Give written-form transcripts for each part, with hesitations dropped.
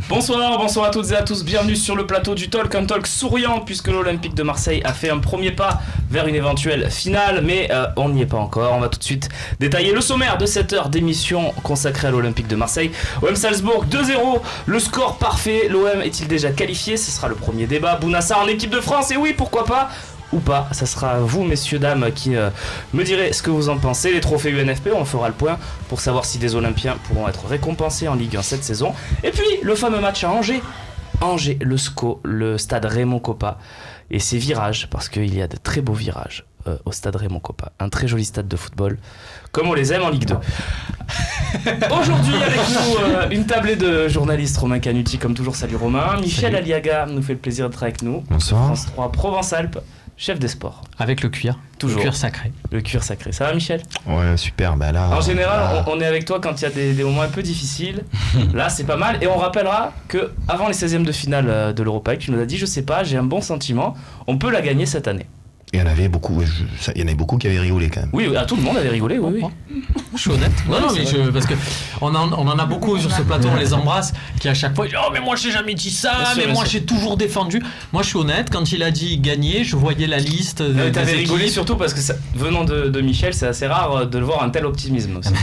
Bonsoir à toutes et à tous, bienvenue sur le plateau du Talk, un talk souriant puisque l'Olympique de Marseille a fait un premier pas vers une éventuelle finale, mais on n'y est pas encore. On va tout de suite détailler le sommaire de cette heure d'émission consacrée à l'Olympique de Marseille. OM Salzbourg 2-0, le score parfait, l'OM est-il déjà qualifié? Ce sera le premier débat. Bounassa en équipe de France, et oui, pourquoi pas? Ou pas, ça sera vous messieurs dames qui me direz ce que vous en pensez. Les trophées UNFP, on fera le point pour savoir si des Olympiens pourront être récompensés en Ligue 1 cette saison. Et puis le fameux match à Angers, le SCO, le stade Raymond Kopa et ses virages, parce qu'il y a de très beaux virages au stade Raymond Kopa, un très joli stade de football comme on les aime en Ligue 2. Aujourd'hui avec nous une tablée de journalistes. Romain Canuti comme toujours, salut Romain. Michel Aliaga nous fait le plaisir d'être avec nous. Bonsoir. France 3 Provence-Alpes, chef des sports. Avec le cuir. Toujours. Le cuir sacré. Le cuir sacré. Ça va Michel? Ouais, super. Bah là, en général, on est avec toi quand il y a des moments un peu difficiles. Là, c'est pas mal. Et on rappellera que avant les 16e de finale de l'Europa League, tu nous as dit, je sais pas, j'ai un bon sentiment. On peut la gagner cette année. Il y en avait beaucoup. Il y en avait beaucoup qui avaient rigolé quand même. Oui, tout le monde avait rigolé. Oui. Je suis honnête. Non, mais parce que on en a beaucoup sur ce plateau, on les embrasse, qui à chaque fois disent, oh mais moi j'ai jamais dit ça, moi j'ai toujours défendu. Moi je suis honnête, quand il a dit gagner, je voyais la liste. T'avais rigolé surtout parce que venant de Michel, c'est assez rare de le voir un tel optimisme aussi.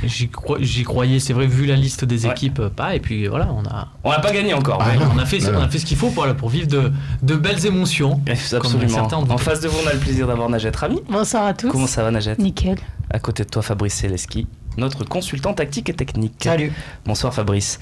J'y croyais, c'est vrai, vu la liste des équipes, pas. Et puis voilà, on n'a pas gagné encore. On a fait ce qu'il faut pour vivre de belles émotions. Absolument. En face de vous, on a le plaisir d'avoir Najat Rami. Bonsoir à tous. Comment ça va Najat? Nickel. À côté de toi, Fabrice Celeski, notre consultant tactique et technique. Salut. Bonsoir Fabrice.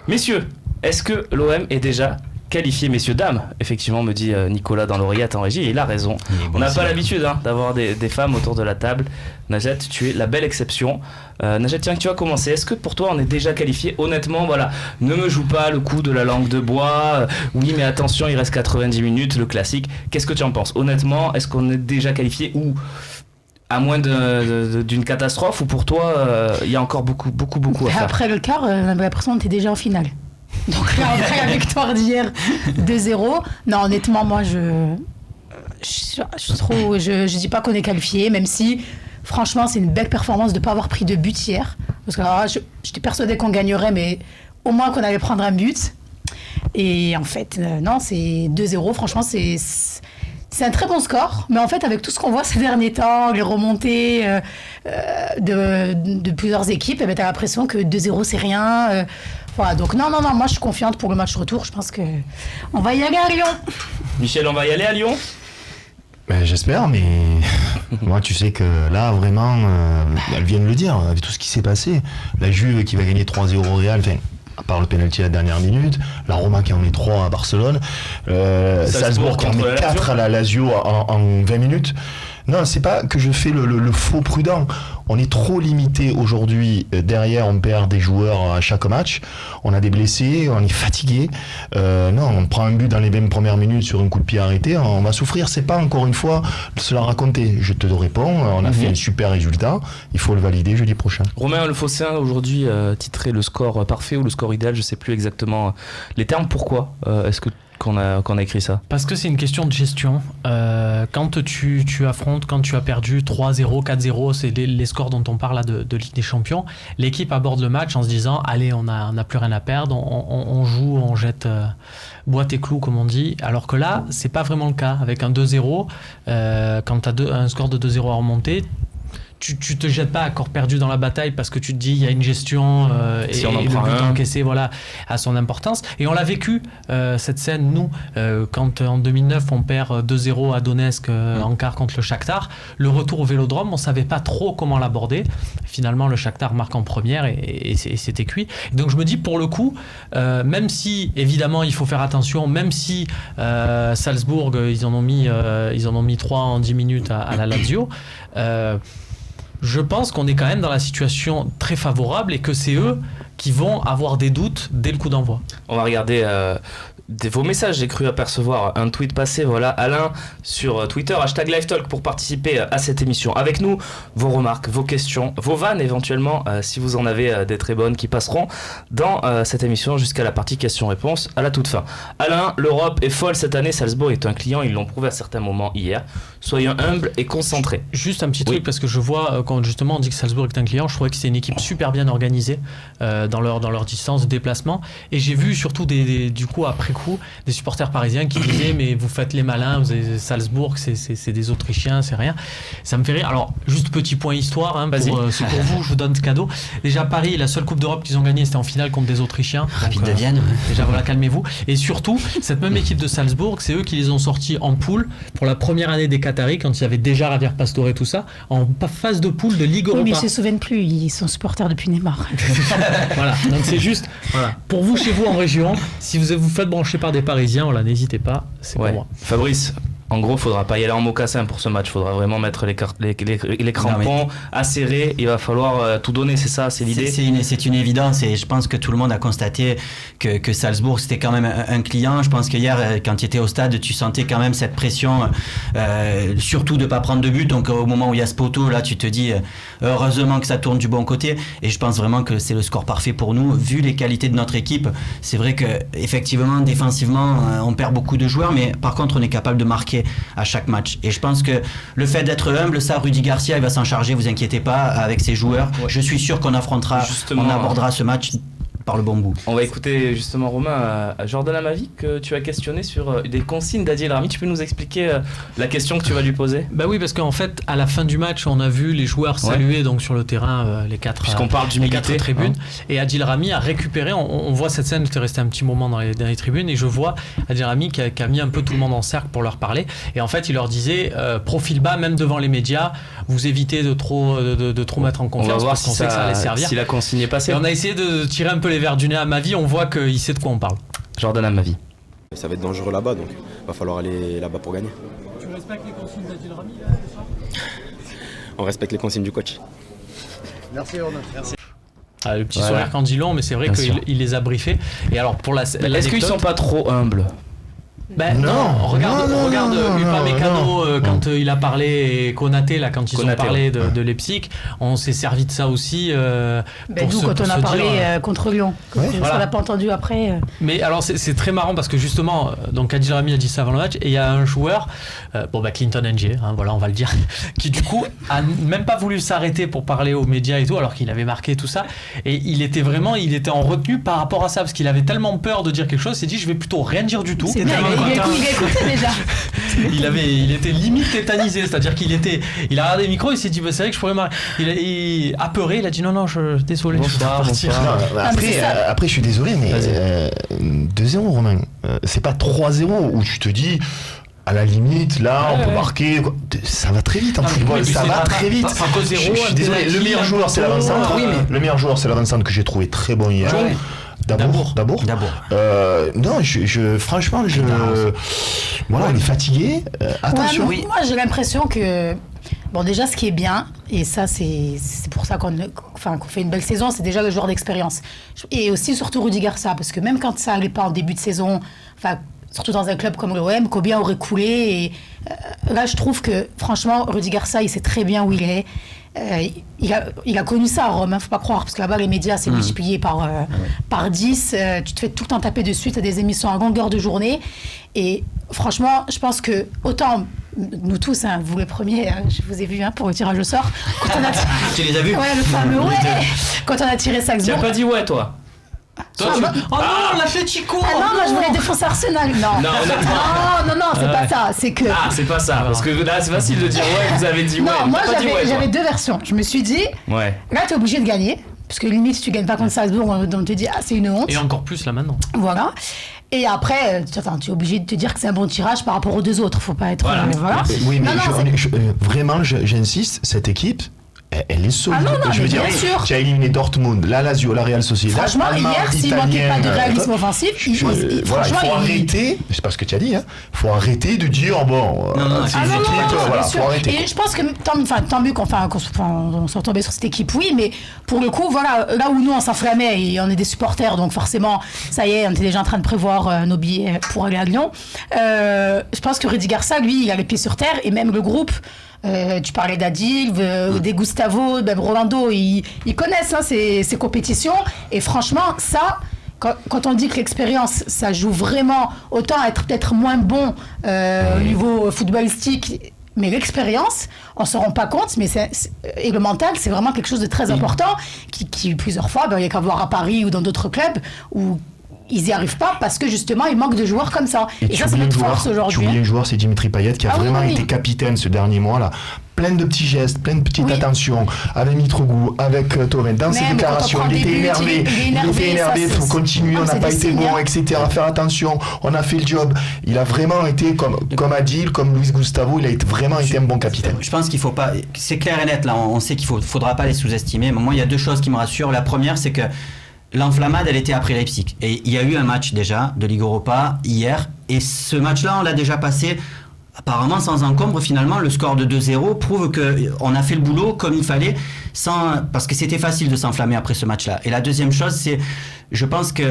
Messieurs, est-ce que l'OM est déjà qualifié? Messieurs, dames, effectivement, me dit Nicolas dans l'oreillette en régie, et il a raison. On n'a pas l'habitude d'avoir des femmes autour de la table. Najat, tu es la belle exception. Najat, tiens, tu vas commencer. Est-ce que pour toi, on est déjà qualifié? Honnêtement, voilà, ne me joue pas le coup de la langue de bois. Oui, mais attention, il reste 90 minutes, le classique. Qu'est-ce que tu en penses? Honnêtement, est-ce qu'on est déjà qualifié ou à moins d'une catastrophe, ou pour toi, il y a encore beaucoup à faire? Après le quart, on avait l'impression qu'on était déjà en finale. Donc là, après la victoire d'hier, 2-0. Non, honnêtement, moi, je dis pas qu'on est qualifié, même si, franchement, c'est une belle performance de ne pas avoir pris de but hier. Parce que alors, j'étais persuadée qu'on gagnerait, mais au moins qu'on allait prendre un but. Et en fait, non, c'est 2-0. Franchement, c'est un très bon score, mais en fait, avec tout ce qu'on voit ces derniers temps, les remontées de plusieurs équipes, tu as l'impression que 2-0, c'est rien. Voilà, donc non, moi je suis confiante pour le match retour. Je pense qu'on va y aller à Lyon. Michel, on va y aller à Lyon? J'espère, mais moi tu sais que là vraiment, elle vient de le dire, avec tout ce qui s'est passé, la Juve qui va gagner 3-0 au Real, à part le pénalty à la dernière minute, la Roma qui en met 3 à Barcelone, Salzbourg qui en met 4 à la Lazio en 20 minutes. Non, c'est pas que je fais le faux prudent. On est trop limité aujourd'hui. Derrière, on perd des joueurs à chaque match. On a des blessés, on est fatigué. Non, on prend un but dans les 20 premières minutes sur un coup de pied arrêté. On va souffrir. C'est pas encore une fois cela raconter. Je te réponds. On a fait un super résultat. Il faut le valider jeudi prochain. Romain Le Fossin aujourd'hui titré le score parfait ou le score idéal. Je sais plus exactement les termes. Pourquoi est-ce que qu'on a écrit ça? Parce que c'est une question de gestion. Quand tu affrontes, quand tu as perdu 3-0, 4-0, c'est les scores dont on parle là de Ligue des Champions, l'équipe aborde le match en se disant allez, on n'a plus rien à perdre, on joue, on jette boîte et clous comme on dit, alors que là c'est pas vraiment le cas. Avec un 2-0, quand tu as un score de 2-0 à remonter, tu te jettes pas à corps perdu dans la bataille parce que tu te dis il y a une gestion et le but encaissé a son importance. Et on l'a vécu cette scène nous quand en 2009 on perd 2-0 à Donetsk en quart contre le Shakhtar. Le retour au Vélodrome, on savait pas trop comment l'aborder. Finalement le Shakhtar marque en première et c'était cuit. Et donc je me dis pour le coup, même si évidemment il faut faire attention, même si Salzbourg ils en ont mis 3 en 10 minutes à la Lazio, je pense qu'on est quand même dans la situation très favorable et que c'est eux qui vont avoir des doutes dès le coup d'envoi. On va regarder vos messages. J'ai cru apercevoir un tweet passé. Voilà, Alain sur Twitter, #LiveTalk pour participer à cette émission. Avec nous, vos remarques, vos questions, vos vannes éventuellement, si vous en avez des très bonnes qui passeront dans cette émission jusqu'à la partie questions-réponses à la toute fin. Alain, l'Europe est folle cette année. Salzbourg est un client. Ils l'ont prouvé à certains moments hier. Soyons humbles et concentrés. Juste un petit truc, parce que je vois, quand justement on dit que Salzbourg est un client, je trouvais que c'est une équipe super bien organisée dans leur distance de déplacement. Et j'ai vu surtout du coup, après coup, des supporters parisiens qui disaient mais vous faites les malins, vous avez Salzbourg, c'est des Autrichiens, c'est rien. Ça me fait rire. Alors, juste petit point histoire, hein, c'est pour vous, je vous donne ce cadeau. Déjà, Paris, la seule Coupe d'Europe qu'ils ont gagnée, c'était en finale contre des Autrichiens. Rapide de Vienne. Déjà, voilà, calmez-vous. Et surtout, cette même équipe de Salzbourg, c'est eux qui les ont sortis en poule pour la première année des Qataris, quand il y avait déjà Javier Pastore et tout ça, en phase de poule de Ligue Europa. Oui, mais ils se souviennent plus, ils sont supporters depuis Neymar. Voilà, donc c'est juste, voilà. Pour vous, chez vous en région, si vous faites brancher par des Parisiens, voilà, n'hésitez pas, c'est pour moi. Fabrice, en gros, faudra pas y aller en mocassin pour ce match. Faudra vraiment mettre les crampons acérés. Il va falloir tout donner, c'est ça, c'est l'idée. C'est une évidence et je pense que tout le monde a constaté que Salzbourg c'était quand même un client. Je pense que hier, quand tu étais au stade, tu sentais quand même cette pression, surtout de pas prendre de but. Donc au moment où il y a ce poteau, là, tu te dis heureusement que ça tourne du bon côté. Et je pense vraiment que c'est le score parfait pour nous, vu les qualités de notre équipe. C'est vrai que effectivement, défensivement, on perd beaucoup de joueurs, mais par contre, on est capable de marquer à chaque match. Et je pense que le fait d'être humble, ça, Rudy Garcia, il va s'en charger, vous inquiétez pas, avec ses joueurs. Ouais. Je suis sûr qu'on abordera ce match par le bon bout. On va écouter justement Romain, Jordan Amavi, que tu as questionné sur des consignes d'Adil Rami. Tu peux nous expliquer la question que tu vas lui poser? Bah oui, parce qu'en fait, à la fin du match, on a vu les joueurs saluer donc sur le terrain les quatre. Puisqu'on parle d'humilité, les 4 tribunes. Et Adil Rami a récupéré. On voit cette scène. Tu es resté un petit moment dans les tribunes et je vois Adil Rami qui a mis un peu tout le monde en cercle pour leur parler. Et en fait, il leur disait profil bas, même devant les médias, vous évitez de trop mettre en confiance. On va voir parce qu'on sait que ça allait servir. Si la consigne est passée. Et on a essayé de tirer un peu les verres du nez à Amavi. On voit qu'il sait de quoi on parle. Jordan Amavi. Ça va être dangereux là-bas, donc il va falloir aller là-bas pour gagner. Tu respectes les consignes d'Adil Rami On respecte les consignes du coach. Merci Romain. Merci. Le petit sourire quand dit long, mais c'est vrai qu'il les a briefés. Et alors pour est-ce qu'ils sont pas trop humbles? Non, regarde Upamecano quand il a parlé et Konaté là quand ils ont parlé de Leipzig, on s'est servi de ça aussi. Quand on a parlé contre Lyon, ça l'a pas entendu après. Mais alors c'est très marrant parce que justement, donc Adil Rami a dit ça avant le match et il y a un joueur, Clinton Ng, voilà on va le dire, qui du coup a même pas voulu s'arrêter pour parler aux médias et tout alors qu'il avait marqué tout ça et il était en retenue par rapport à ça parce qu'il avait tellement peur de dire quelque chose, il s'est dit je vais plutôt rien dire du tout. Il a écouté déjà. Il était limite tétanisé, c'est-à-dire qu'il a regardé le micro, il s'est dit c'est vrai que je pourrais marquer. Il a apeuré, il a dit non, désolé, je dois partir. Après, je suis désolé, mais 2-0, Romain. C'est pas 3-0 où tu te dis. À la limite, là, on peut marquer. Ça va très vite en football. Ça va très vite. Je suis désolé. Le meilleur joueur, c'est l'avant-centre. Le meilleur joueur, c'est l'avant-centre que j'ai trouvé très bon hier. D'abord. Non, franchement, voilà, on est fatigué. Attention. Moi, j'ai l'impression que. Bon, déjà, ce qui est bien, et ça, c'est pour ça qu'on fait une belle saison, c'est déjà le joueur d'expérience. Et aussi, surtout, Rudy Garcia, parce que même quand ça n'allait pas en début de saison, surtout dans un club comme l'OM, combien aurait coulé. Et là, je trouve que, franchement, Rudy Garcia, il sait très bien où il est. Il a connu ça à Rome, faut pas croire, parce que là-bas, les médias, c'est multiplié par 10. Tu te fais tout le temps taper dessus, tu as des émissions à longueur de journée. Et franchement, je pense que, autant nous tous, vous les premiers, je vous ai vu pour le tirage au sort. Tu les as vus? Ouais, le fameux quand on a tiré Salzbourg. Tu n'as pas dit ouais, toi? Non, l'Atlético. Non, moi je voulais défoncer Arsenal. Non, c'est pas ça. C'est que. C'est pas ça. Parce que là, c'est facile de dire ouais, vous avez dit ouais. Non, moi j'avais deux versions. Je me suis dit, là t'es obligé de gagner. Parce que limite, si tu gagnes pas contre Salzbourg, on te dit c'est une honte. Et encore plus là maintenant. Voilà. Et après, tu es obligé de te dire que c'est un bon tirage par rapport aux deux autres. Faut pas être. Voilà. Oui, mais vraiment, j'insiste, cette équipe. elle est solide. Ah non, je veux mais dire, bien sûr. tu as éliminé Dortmund, la Lazio, la Real Sociedad. Franchement, Allemagne, hier, s'il manquait pas de réalisme offensif, il faut arrêter. C'est pas ce que tu as dit. Faut arrêter de dire bon. Faut arrêter. Et je pense que tant mieux qu'on soit tombé sur cette équipe, oui, mais pour le coup, voilà, là où nous on s'enflammait et on est des supporters, donc forcément, ça y est, on était déjà en train de prévoir nos billets pour aller à Lyon. Je pense que Rudy Garcia, lui, il a les pieds sur terre et même le groupe. Tu parlais d'Adil, des Gustavo, même Rolando, ils connaissent ces compétitions. Et franchement, ça, quand on dit que l'expérience, ça joue vraiment, autant être peut-être moins bon au niveau footballistique, mais l'expérience, on ne se rend pas compte, et le mental, c'est vraiment quelque chose de très important, qui plusieurs fois, il y a qu'à voir à Paris ou dans d'autres clubs, où ils n'y arrivent pas parce que justement il manque de joueurs comme ça. Et ça, c'est notre force aujourd'hui. Tu oublies un joueur, c'est Dimitri Payet qui a vraiment été capitaine ce dernier mois-là. Plein de petits gestes, plein de petites attentions, avec Mitroglou, avec Thauvin. Dans ses déclarations, il était énervé. Il faut continuer, on n'a pas été bon, etc. Faire attention, on a fait le job. Il a vraiment été comme Adil, comme Luis Gustavo, il a vraiment été un bon capitaine. Je pense qu'il faut pas. C'est clair et net là, on sait qu'il faudra pas les sous-estimer. Mais moi, il y a deux choses qui me rassurent. La première, c'est que l'enflammade, elle était après Leipzig. Et il y a eu un match déjà de Ligue Europa hier. Et ce match-là, on l'a déjà passé apparemment sans encombre. Finalement, le score de 2-0 prouve qu'on a fait le boulot comme il fallait, parce que c'était facile de s'enflammer après ce match-là. Et la deuxième chose, c'est, je pense qu'il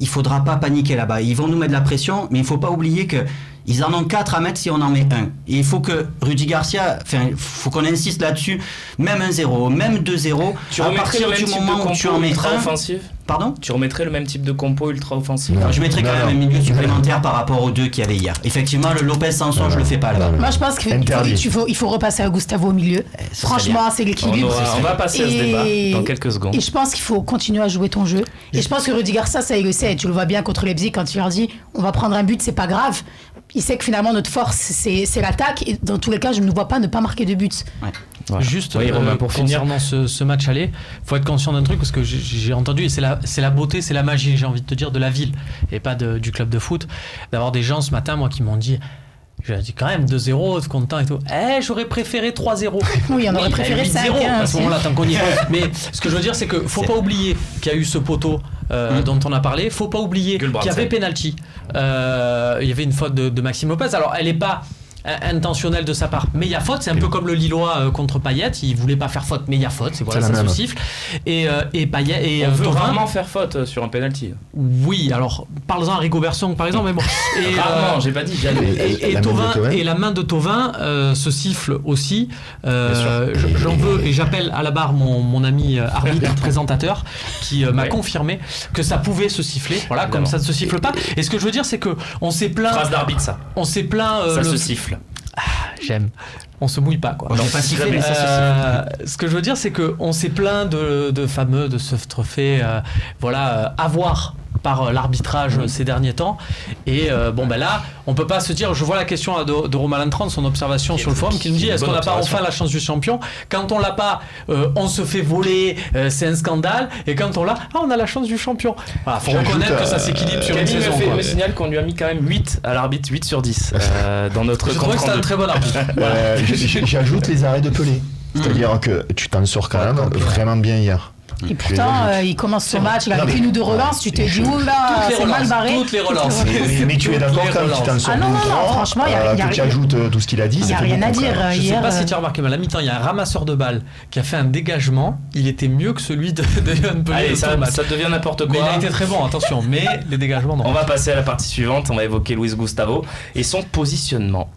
ne faudra pas paniquer là-bas. Ils vont nous mettre de la pression, mais il ne faut pas oublier qu'ils en ont 4 à mettre si on en met 1. Et il faut que Rudy Garcia, il faut qu'on insiste là-dessus, même 1-0, même 2-0, tu remettrais le même type de compo ultra offensif. Pardon ? Tu remettrais le même type de compo ultra offensif. Je mettrais quand même un milieu supplémentaire par rapport aux deux qu'il y avait hier. Effectivement, le Lopez Sanson, je le fais pas là. Moi, je pense qu'il faut repasser à Gustavo au milieu. Franchement, c'est l'équilibre. On va passer à ce débat dans quelques secondes. Et je pense qu'il faut continuer à jouer ton jeu. Et je pense que Rudy Garcia, ça, il le sait. Tu le vois bien contre Leipzig quand il leur dit on va prendre un but, c'est pas grave. Il sait que finalement notre force c'est l'attaque et dans tous les cas je ne nous vois pas ne pas marquer de buts. Ouais. Voilà. Juste Romain, pour concernant ce match aller, faut être conscient d'un truc parce que j'ai entendu et c'est la beauté, c'est la magie, j'ai envie de te dire, de la ville et pas du club de foot, d'avoir des gens ce matin moi qui m'ont dit. J'ai dit quand même 2-0, content et tout. J'aurais préféré 3-0. Oui, on aurait préféré 5-0 à ce moment-là, tant qu'on y est. Mais ce que je veux dire, c'est qu'il faut pas oublier qu'il y a eu ce poteau dont on a parlé. Faut pas oublier qu'il y avait penalty. Il y avait une faute de Maxime Lopez. Alors, elle n'est pas intentionnelle de sa part, mais il y a faute. C'est un peu comme le Lillois contre Payet. Il voulait pas faire faute, mais il y a faute. Ça se siffle. Et Payet on veut rarement faire faute sur un penalty. Oui, alors parle-en à Rigo Bersong par exemple, mais bon. Rarement, j'ai pas dit jamais. Et la main de Thauvin se siffle aussi. J'en veux et j'appelle à la barre mon ami arbitre présentateur qui m'a confirmé que ça pouvait se siffler. Voilà, évidemment. Comme ça ne se siffle pas. Et ce que je veux dire, c'est que on s'est plaint. Phrase d'arbitre, ça. On s'est plaint. Ça se siffle. J'aime. On se mouille pas quoi. On pas sifflé. Ce que je veux dire, c'est que on s'est plaint de ce trophée, avoir par l'arbitrage ces derniers temps. Et là, on peut pas se dire. Je vois la question de Romain Lantran, son observation sur le forum, qui nous dit est-ce qu'on n'a pas enfin la chance du champion ? Quand on l'a pas, on se fait voler, c'est un scandale. Et quand on l'a, on a la chance du champion. Voilà, faut reconnaître que ça s'équilibre sur une saison. Me signale qu'on lui a mis quand même 8 à l'arbitre, 8 sur 10 dans notre compte rendu. Je trouve que c'est un très bon arbitre. J'ajoute les arrêts de Pelé. C'est-à-dire que tu t'en sors quand même vraiment bien hier. Et pourtant, il commence son match, il a fait une ou deux relances, tu te dis, oula, c'est mal barré. Toutes les relances. Mais tu es d'accord quand tu t'en sors non, franchement, il y a que tu ajoutes tout ce qu'il a dit. Il n'y a rien à dire. Je ne sais pas si tu as remarqué, mais à la mi-temps, il y a un ramasseur de balles qui a fait un dégagement. Il était mieux que celui de Yohan Pelé. Allez, ça devient n'importe quoi. Mais il a été très bon, attention. Mais les dégagements, non. On va passer à la partie suivante. On va évoquer Luis Gustavo et son positionnement.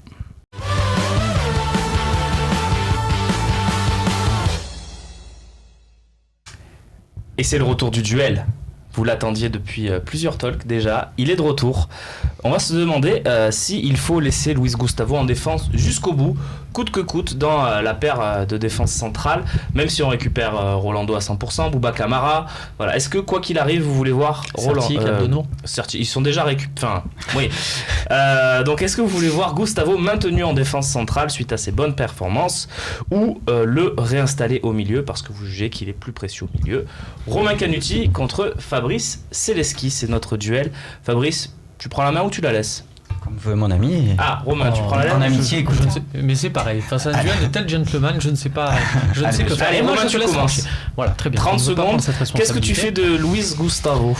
Et c'est le retour du duel. Vous l'attendiez depuis plusieurs talks déjà. Il est de retour. On va se demander s'il faut laisser Luis Gustavo en défense jusqu'au bout, coûte que coûte, dans la paire de défense centrale, même si on récupère Rolando à 100%, Bouba Camara. Voilà. Est-ce que, quoi qu'il arrive, vous voulez voir Rolando ils sont déjà oui. Donc, est-ce que vous voulez voir Gustavo maintenu en défense centrale suite à ses bonnes performances ou le réinstaller au milieu parce que vous jugez qu'il est plus précieux au milieu ? Romain Canuti contre Fabrice Céleschi, c'est notre duel. Fabrice, tu prends la main ou tu la laisses ? Comme veut mon ami. Ah, Romain, tu prends la En lettre amitié, écoute. Je ne sais- mais c'est pareil. Face à un duel de tel gentleman, je ne sais pas. Je ne sais que faire. allez, Moi, Romain, je tu te laisse commences. trancher. Voilà, très bien. 30 Je ne veux pas secondes. prendre cette Qu'est-ce que tu responsabilité. fais de Luis Gustavo?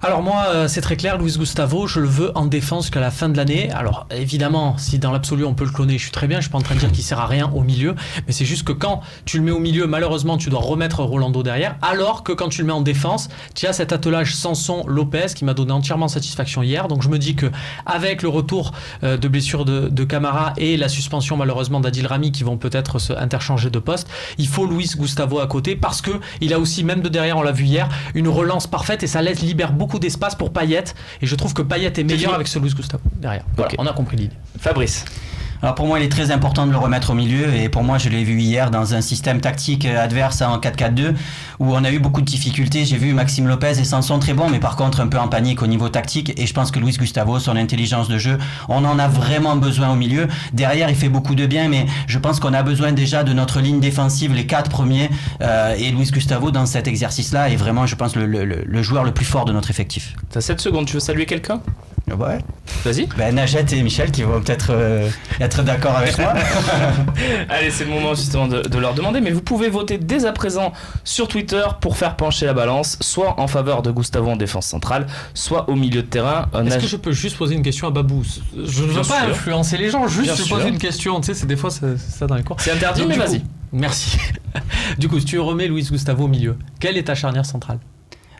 Alors moi, c'est très clair, Luis Gustavo, je le veux en défense jusqu'à la fin de l'année. Alors évidemment, si dans l'absolu on peut le cloner, je suis très bien, je suis pas en train de dire qu'il sert à rien au milieu, mais c'est juste que quand tu le mets au milieu, malheureusement, tu dois remettre Rolando derrière, alors que quand tu le mets en défense, tu as cet attelage Sanson-Lopez qui m'a donné entièrement satisfaction hier. Donc je me dis que avec le retour de blessure de Camara et la suspension malheureusement d'Adil Rami qui vont peut-être se interchanger de poste, il faut Luis Gustavo à côté parce que il a aussi, même de derrière, on l'a vu hier, une relance parfaite et ça libère beaucoup d'espace pour Payet. Et je trouve que Payet est meilleur avec ce Luis Gustavo derrière. Voilà, Ok. on a compris l'idée. Fabrice. Alors pour moi, il est très important de le remettre au milieu et pour moi, je l'ai vu hier dans un système tactique adverse en 4-4-2 où on a eu beaucoup de difficultés. J'ai vu Maxime Lopez et Sanson très bons, mais par contre un peu en panique au niveau tactique et je pense que Luis Gustavo, son intelligence de jeu, on en a vraiment besoin au milieu. Derrière, il fait beaucoup de bien, mais je pense qu'on a besoin déjà de notre ligne défensive, les 4 premiers et Luis Gustavo dans cet exercice-là est vraiment, je pense, le joueur le plus fort de notre effectif. T'as 7 secondes, tu veux saluer quelqu'un? Ouais. Vas-y. Ben, Najat et Michel qui vont peut-être être d'accord avec moi. Allez, c'est le moment justement de leur demander, mais vous pouvez voter dès à présent sur Twitter pour faire pencher la balance, soit en faveur de Gustavo en défense centrale, soit au milieu de terrain. Est-ce que je peux juste poser une question à Babou? Je ne veux Bien pas sûr. influencer les gens, juste Bien je sûr. pose une question. Tu sais, c'est des fois c'est ça dans les cours. C'est interdit, Donc, mais du vas-y. coup, merci. Du coup, si tu remets Luis Gustavo au milieu, quelle est ta charnière centrale?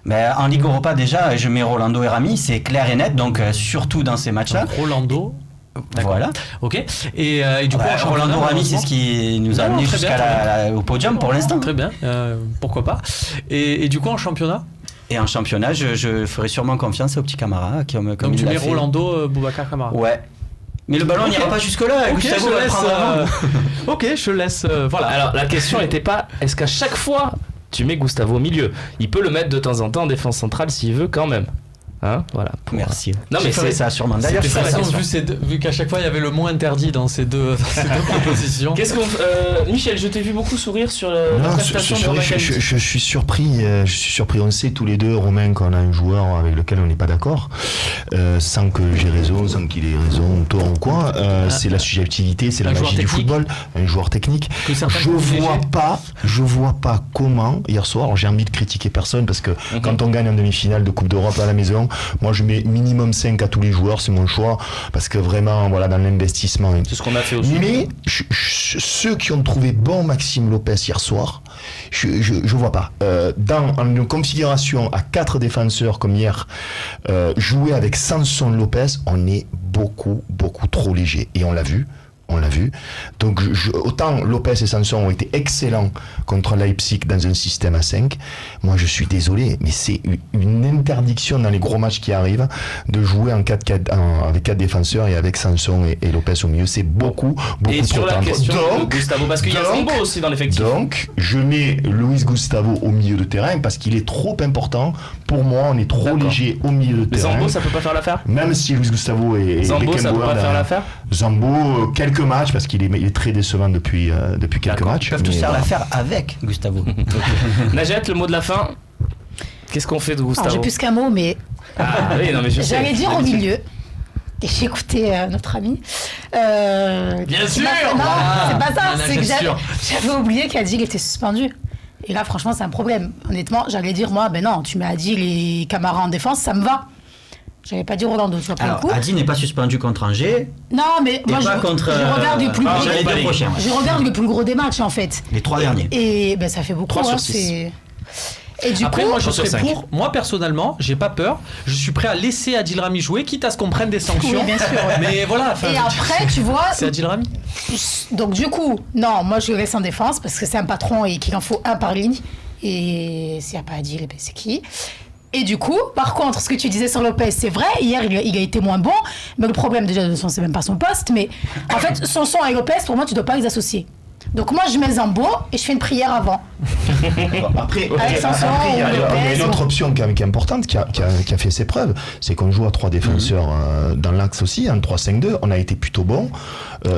Ben, en Ligue Europa déjà, je mets Rolando et Rami, c'est clair et net, donc surtout dans ces matchs-là. Donc, Rolando. D'accord. Voilà. Ok. Et du coup, Ben, en championnat, Rolando Rami, c'est ce qui nous a Non, amené très jusqu'à bien, au podium pour l'instant. Très bien, pourquoi pas. Et du coup, en championnat, Et en championnat, je ferai sûrement confiance au petit Camara. Comme donc il tu l'a mets fait. Rolando, Boubacar Kamara. Ouais. Mais le ballon n'ira pas jusque-là. Ok, Gustavo je va le laisse. prendre avant. Ok, je laisse. Voilà. Alors la question n'était pas est-ce qu'à chaque fois tu mets Gustavo au milieu? Il peut le mettre de temps en temps en défense centrale s'il veut quand même. Hein, voilà. Merci. Non, Je mais ferai c'est- ça sûrement. D'ailleurs, c'était je ferai ça, ça. la De toute question. façon, vu qu'à chaque fois il y avait le mot interdit dans ces deux propositions. Qu'est-ce qu'on Michel, je t'ai vu beaucoup sourire sur la Non, prestation de Romain Kalidou. je suis surpris. Je suis surpris. On sait tous les deux, Romain, qu'on a un joueur avec lequel on n'est pas d'accord, sans que j'ai raison, sans qu'il ait raison, tort ou quoi. C'est la subjectivité, c'est la Un joueur magie du technique. football. Un joueur technique. Que certains Je trouvent vois pas comment hier soir. Alors, j'ai envie de critiquer personne parce que quand on gagne en demi-finale de Coupe d'Europe à la maison, moi je mets minimum 5 à tous les joueurs, c'est mon choix, parce que vraiment, voilà, dans l'investissement. C'est ce qu'on a fait aussi. Mais ceux qui ont trouvé bon Maxime Lopez hier soir, je vois pas. Dans une configuration à 4 défenseurs comme hier, jouer avec Sanson Lopez, on est beaucoup trop léger. Et on l'a vu. Donc autant Lopez et Sanson ont été excellents contre Leipzig dans un système à 5. Moi je suis désolé, mais c'est une interdiction dans les gros matchs qui arrivent de jouer en 4-4 avec 4 défenseurs et avec Sanson et Lopez au milieu. C'est beaucoup Et sur trop la tendre. question de Gustavo, parce qu'il y a Zambo aussi dans l'effectif. Donc, je mets Luis Gustavo au milieu de terrain parce qu'il est trop important. Pour moi, on est trop D'accord. léger au milieu de Les terrain. Zambo, ça peut pas faire l'affaire? Même si Luis Gustavo et Zambo, ça peut Beckenbauer pas faire derrière. l'affaire? Zambo, quelques matchs parce qu'il est très décevant depuis quelques D'accord. matchs. Ils peuvent tous mais faire voilà. l'affaire avec Gustavo. Najat, le mot de la fin. Qu'est-ce qu'on fait de Alors, Gustavo? j'ai plus qu'un mot, mais Ah oui, non mais je sais. j'allais dire au milieu. Et j'ai écouté notre ami. Bien c'est sûr. pas- Non, c'est pas ça. la C'est que gestion. j'avais oublié qu'Adil était suspendu. Et là, franchement, c'est un problème. Honnêtement, j'allais dire, moi, ben non, tu mets Adil et Camara en défense, ça me va. J'avais pas dit Rolando, tu vois, pour le Alors, coup. Adi n'est pas suspendu contre Angers. Non, mais Et moi, pas je contre. regarde le plus gros. les deux prochains. Ouais. Je regarde le plus gros des matchs, en fait. Les 3 derniers. Et ben, ça fait beaucoup. 3 sur hein, 6. c'est- Et du Après, coup, moi, je 3 sur serais 5. pour. Moi, personnellement, j'ai pas peur. Je suis prêt à laisser Adil Rami jouer, quitte à ce qu'on prenne des sanctions. Oui, bien sûr, ouais. Mais voilà. enfin, et après, tu vois, c'est Adil Rami. donc du coup, non, moi je le laisse en défense parce que c'est un patron et qu'il en faut un par ligne. Et s'il n'y a pas Adil, ben, c'est qui? Et du coup, par contre, ce que tu disais sur Lopez, c'est vrai, hier il a été moins bon, mais le problème déjà, de toute façon, c'est même pas son poste, mais en fait, Sanson et Lopez, pour moi, tu dois pas les associer. Donc moi, je mets Zambo et je fais une prière avant. Après, Avec Sanson il y a ou Lopez, une autre ou- option qui est importante, qui a fait ses preuves, c'est qu'on joue à 3 défenseurs dans l'axe aussi, en 3-5-2. On a été plutôt bon.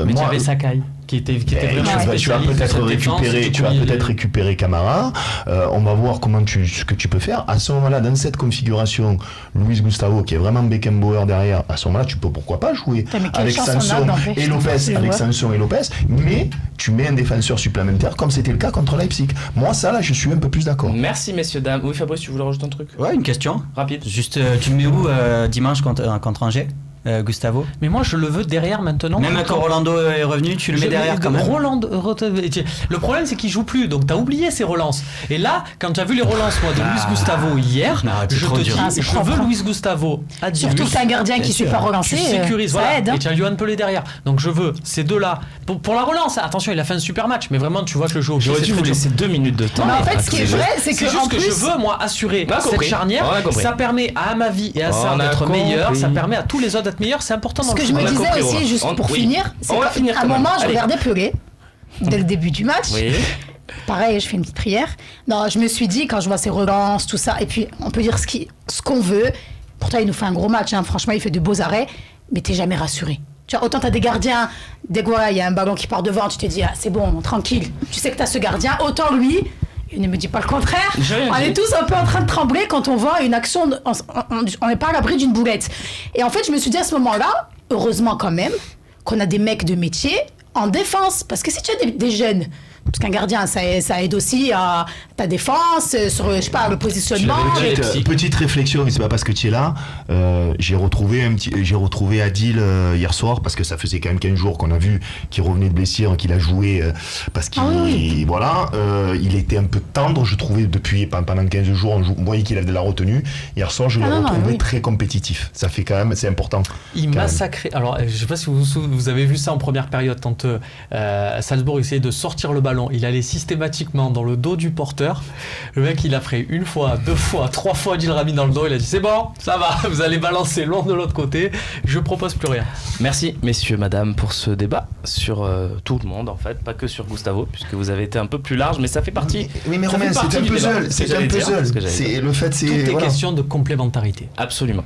Mais tu avais Sakai qui était vraiment tu vas spécialiste peut-être sur cette défense, récupérer, du tu coup, vas il- peut-être récupérer Camara. On va voir ce que tu peux faire. À ce moment-là, dans cette configuration, Luis Gustavo, qui est vraiment Beckenbauer derrière, à ce moment-là, tu peux pourquoi pas jouer Putain, mais quelle avec chance on a Sanson d'empêcher et ce Lopez, joueur. avec Sanson et Lopez, mais tu mets un défenseur supplémentaire, comme c'était le cas contre Leipzig. Moi, ça, là, je suis un peu plus d'accord. Merci messieurs, dames. Oui Fabrice, tu voulais rajouter un truc Ouais, une question. rapide? Juste, tu le mets où dimanche contre Angers, Gustavo? Mais moi, je le veux derrière maintenant. Même quand Rolando est revenu, tu le mets derrière quand même. Le problème, c'est qu'il joue plus, donc t'as oublié ses relances. Et là, quand tu as vu les relances moi, de Luis Gustavo hier, Non, c'est je trop te dur. dis, Ah, c'est je propre, veux hein. Luis Gustavo à Surtout que Dibus. t'as un gardien Bien qui sûr. sait pas relancer, Tu sécurises, ça voilà. aide. hein. Et tu as Johan Pelé derrière. Donc je veux ces deux-là. Pour la relance, attention, il a fait un super match, mais vraiment, tu vois que le jeu au pied, J'aurais c'est dû très vous dur. laisser 2 minutes de temps. Mais en fait, ce qui est vrai, c'est C'est que en juste que je plus, veux, moi, assurer On a cette compris. charnière. On a compris. Ça permet à Amavi et à On Sarr a d'être compris. meilleurs. Ça permet à tous les autres d'être meilleurs. C'est important dans ce le que je football. me On a disais compris, aussi, Romain. juste pour Oui. finir, c'est On va qu'à finir un quand même. moment, je Allez. regardais Pelé dès le début du match. Oui. Pareil, je fais une petite prière. Non, je me suis dit, quand je vois ses relances, tout ça, et puis on peut dire ce qu'on veut. Pourtant, il nous fait un gros match. hein. Franchement, il fait de beaux arrêts, mais t'es jamais rassuré. Tu vois, autant t'as des gardiens, dès qu'il y a un ballon qui part devant, tu te dis, ah, c'est bon, tranquille. Tu sais que t'as ce gardien. Autant lui, il ne me dit pas le contraire. J'ai rien On dit. est tous un peu en train de trembler quand on voit une action. On n'est pas à l'abri d'une boulette. Et en fait, je me suis dit à ce moment-là, heureusement quand même, qu'on a des mecs de métier en défense. Parce que si tu as des jeunes, parce qu'un gardien, ça aide aussi à ta défense, sur, je sais pas, le positionnement. Tu l'avais dit. Petite réflexion, et c'est pas parce que tu es là. J'ai retrouvé Adil hier soir parce que ça faisait quand même 15 jours qu'on a vu qu'il revenait de blessure, qu'il a joué parce qu'il voilà, il était un peu tendre, je trouvais pendant 15 jours, on voyait qu'il avait de la retenue. Hier soir, je l'ai retrouvé très compétitif. Ça fait quand même, c'est important. Il massacrait. Alors, je sais pas si vous avez vu ça en première période quand Salzbourg essayait de sortir le ballon. Il allait systématiquement dans le dos du porteur. Le mec, il a pris une fois, 2 fois, 3 fois Adil Rami dans le dos. Il a dit c'est bon, ça va, vous allez balancer loin de l'autre côté. Je propose plus rien. Merci messieurs, madame, pour ce débat sur tout le monde en fait, pas que sur Gustavo, puisque vous avez été un peu plus large, mais ça fait partie. Oui, mais ça fait Romain, partie c'est un du débat. puzzle. C'est un puzzle. C'est le fait, c'est Tout est voilà. question de complémentarité. Absolument.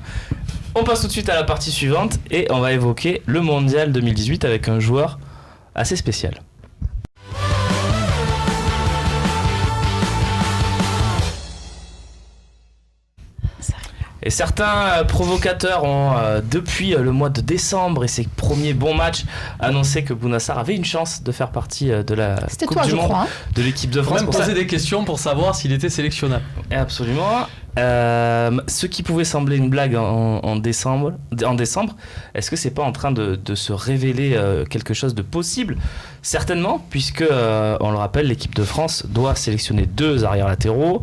On passe tout de suite à la partie suivante et on va évoquer le mondial 2018 avec un joueur assez spécial. Et certains provocateurs ont, depuis le mois de décembre et ses premiers bons matchs, annoncé que Bouna Sarr avait une chance de faire partie de la C'était Coupe toi, du je Monde crois. hein. de l'équipe de Il faut France. même Pour ça- poser des questions pour savoir s'il était sélectionnable. Absolument. Ce qui pouvait sembler une blague en décembre, est-ce que c'est pas en train de se révéler quelque chose de possible? Certainement, puisque, on le rappelle, l'équipe de France doit sélectionner 2 arrières latéraux,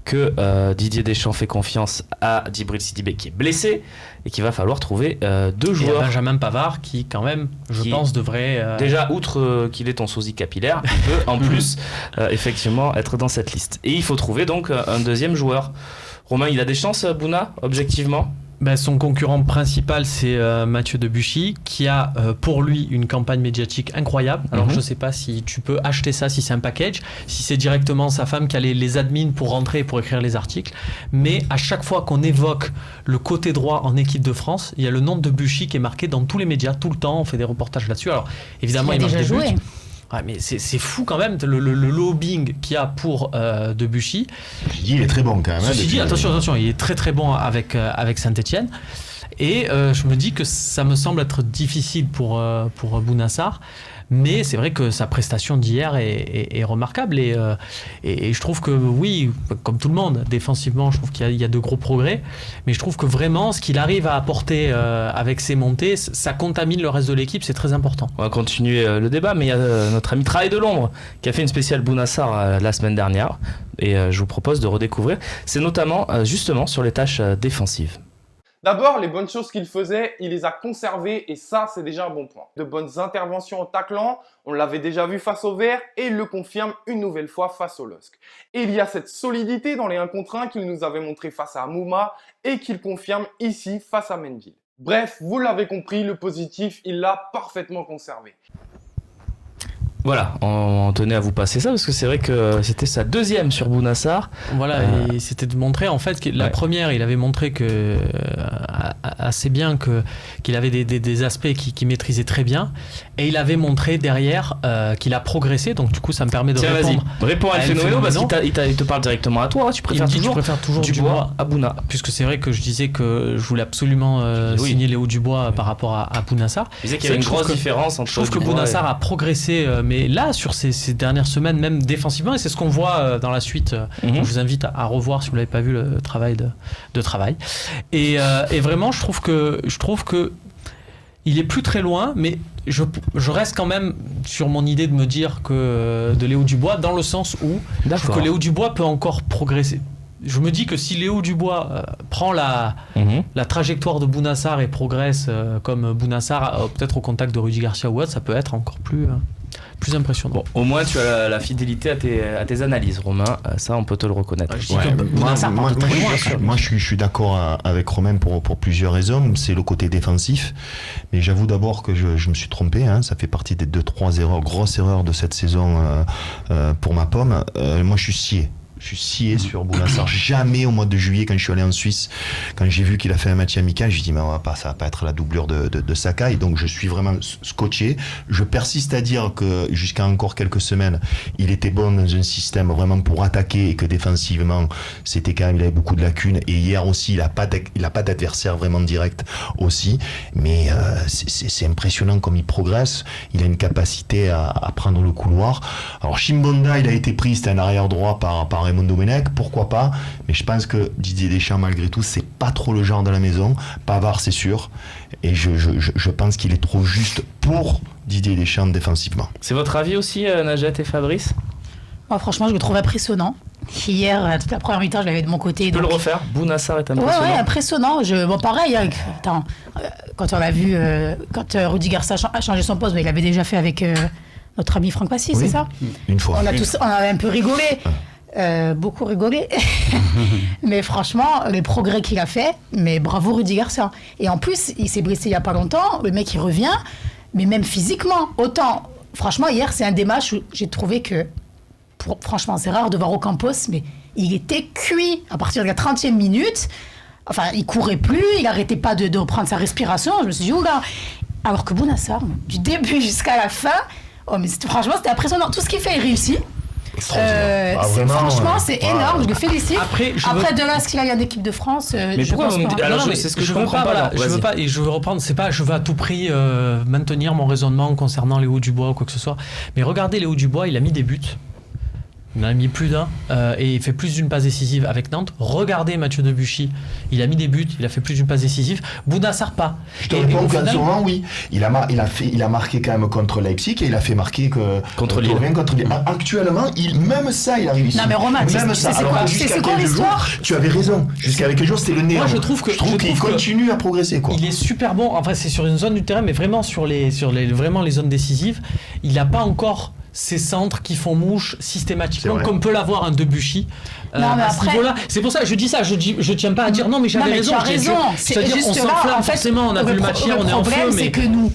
que Didier Deschamps fait confiance à Djibril Sidibé qui est blessé, et qu'il va falloir trouver 2 Et il y a joueurs. Benjamin Pavard qui, quand même, je Qui- pense, devrait. Déjà, outre qu'il est ton sosie capillaire, il peut en plus effectivement être dans cette liste. Et il faut trouver donc un deuxième joueur. Romain, il a des chances, Bouna, objectivement? Ben, son concurrent principal, c'est Mathieu Debuchy, qui a pour lui une campagne médiatique incroyable. Alors je ne sais pas si tu peux acheter ça, si c'est un package, si c'est directement sa femme qui a les admins pour rentrer et pour écrire les articles. Mais à chaque fois qu'on évoque le côté droit en équipe de France, il y a le nom de Debuchy qui est marqué dans tous les médias, tout le temps. On fait des reportages là-dessus. Alors évidemment, Il a il marque déjà des buts. joué. Ouais, mais c'est fou quand même, le lobbying qu'il y a pour Debuchy. J'ai dit, il est très bon quand même. Ceci dit, attention, il est très très bon avec Saint-Etienne. Et je me dis que ça me semble être difficile pour Bouna Sarr. Mais c'est vrai que sa prestation d'hier est remarquable. Et je trouve que, oui, comme tout le monde, défensivement, je trouve qu'il y a de gros progrès. Mais je trouve que vraiment, ce qu'il arrive à apporter avec ses montées, ça contamine le reste de l'équipe. C'est très important. On va continuer le débat, mais il y a notre ami Travail de l'ombre qui a fait une spéciale Bouna Sarr la semaine dernière. Et je vous propose de redécouvrir. C'est notamment justement sur les tâches défensives. D'abord, les bonnes choses qu'il faisait, il les a conservées et ça, c'est déjà un bon point. De bonnes interventions en taclant, on l'avait déjà vu face au Vert et il le confirme une nouvelle fois face au LOSC. Et il y a cette solidité dans les 1 contre 1 qu'il nous avait montré face à Amouma et qu'il confirme ici face à Menville. Bref, vous l'avez compris, le positif, il l'a parfaitement conservé. Voilà, on tenait à vous passer ça parce que c'est vrai que c'était sa 2e sur Bouna Sarr. Voilà, et c'était de montrer en fait que la première, il avait montré que assez bien qu'il avait des aspects qu'il maîtrisait très bien, et il avait montré derrière qu'il a progressé. Donc du coup, ça me permet de répondre. Réponds à El Phénoméno parce qu'il te parle directement à toi. Tu préfères toujours Dubois à Bouna. Puisque c'est vrai que je disais que je voulais absolument signer Léo Dubois par rapport à Bouna Sarr. Je disais qu'il y avait une grosse différence entre. Je trouve que Bouna Sarr a progressé, mais là sur ces dernières semaines, même défensivement, et c'est ce qu'on voit dans la suite. Donc je vous invite à revoir si vous l'avez pas vu le travail de travail. Et vraiment, je trouve que il est plus très loin, mais je reste quand même sur mon idée de me dire que de Léo Dubois, dans le sens où je trouve que Léo Dubois peut encore progresser. Je me dis que si Léo Dubois prend la trajectoire de Bouna Sarr et progresse comme Bouna Sarr, peut-être au contact de Rudy Garcia ou autre, ça peut être encore plus impressionnant. Bon, au moins tu as la fidélité à tes analyses, Romain, ça on peut te le reconnaître. Moi je suis d'accord avec Romain pour plusieurs raisons. C'est le côté défensif, mais j'avoue d'abord que je me suis trompé, ça fait partie des 2-3 grosses erreurs de cette saison pour ma pomme. Moi je suis scié sur Bouna Sarr. Jamais au mois de juillet, quand je suis allé en Suisse, quand j'ai vu qu'il a fait un match amical, j'ai dit mais ça va pas être la doublure de Sakai. Donc je suis vraiment scotché. Je persiste à dire que jusqu'à encore quelques semaines, il était bon dans un système vraiment pour attaquer, et que défensivement, c'était quand même, il avait beaucoup de lacunes. Et hier aussi, il a pas d'adversaire vraiment direct aussi. Mais c'est impressionnant comme il progresse. Il a une capacité à prendre le couloir. Alors Chimbonda, il a été pris, c'était un arrière droit par Raymond Domenech, pourquoi pas, mais je pense que Didier Deschamps, malgré tout, c'est pas trop le genre de la maison. Pavard, c'est sûr, et je pense qu'il est trop juste pour Didier Deschamps défensivement. C'est votre avis aussi, Najat et Fabrice? Moi, franchement, je le trouve impressionnant. Hier, toute la première mi-temps, je l'avais de mon côté. Tu peux le refaire? Bouna Sarr est impressionnant. Ouais, impressionnant. Bon, pareil, quand on l'a vu, quand Rudy Garcia a changé son poste, mais il l'avait déjà fait avec notre ami Franck Passy, c'est ça? Une fois. On a un peu rigolé. Beaucoup rigolé. Mais franchement, les progrès qu'il a fait, mais bravo Rudy Garcia. Et en plus, il s'est blessé il n'y a pas longtemps, le mec il revient, mais même physiquement, autant. Franchement, hier, c'est un des matchs où j'ai trouvé que, franchement, c'est rare de voir Ocampos, mais il était cuit à partir de la 30e minute. Enfin, il courait plus, il n'arrêtait pas de reprendre sa respiration. Je me suis dit, oula. Alors que Bouna Sarr, du début jusqu'à la fin, mais franchement, c'était impressionnant. Tout ce qu'il fait, il réussit. Franchement, c'est énorme, je le félicite. Après, de là, ce qu'il a en équipe de France, mais pourquoi vous me dites? Alors, c'est ce que je comprends pas. Je veux pas, et je veux reprendre, c'est pas, je veux à tout prix maintenir mon raisonnement concernant Léo Dubois ou quoi que ce soit. Mais regardez Léo Dubois, il a mis des buts. Il en a mis plus d'un et il fait plus d'une passe décisive avec Nantes. Regardez Mathieu Debuchy, il a mis des buts, il a fait plus d'une passe décisive. Bouna Sarr pas. Je te réponds qu'en ce moment, oui. Il a marqué quand même contre Leipzig, et il a fait marquer contre Lille. Actuellement, même ça, il arrive ici. Non mais Romain, c'est quoi l'histoire? Tu avais raison. Jusqu'à quelques jours, c'était le néant. Moi, je trouve qu'il continue à progresser, quoi. Il est super bon. Enfin, c'est sur une zone du terrain, mais vraiment sur les zones décisives, il n'a pas encore ces centres qui font mouche systématiquement, comme peut l'avoir un Debuchy. Non, mais après, c'est pour ça que je dis ça, je tiens pas à dire non, mais j'avais raison. C'est-à-dire, on s'enflamme, en fait, forcément, on a vu le match hier, on est en feu. Le problème, c'est que nous,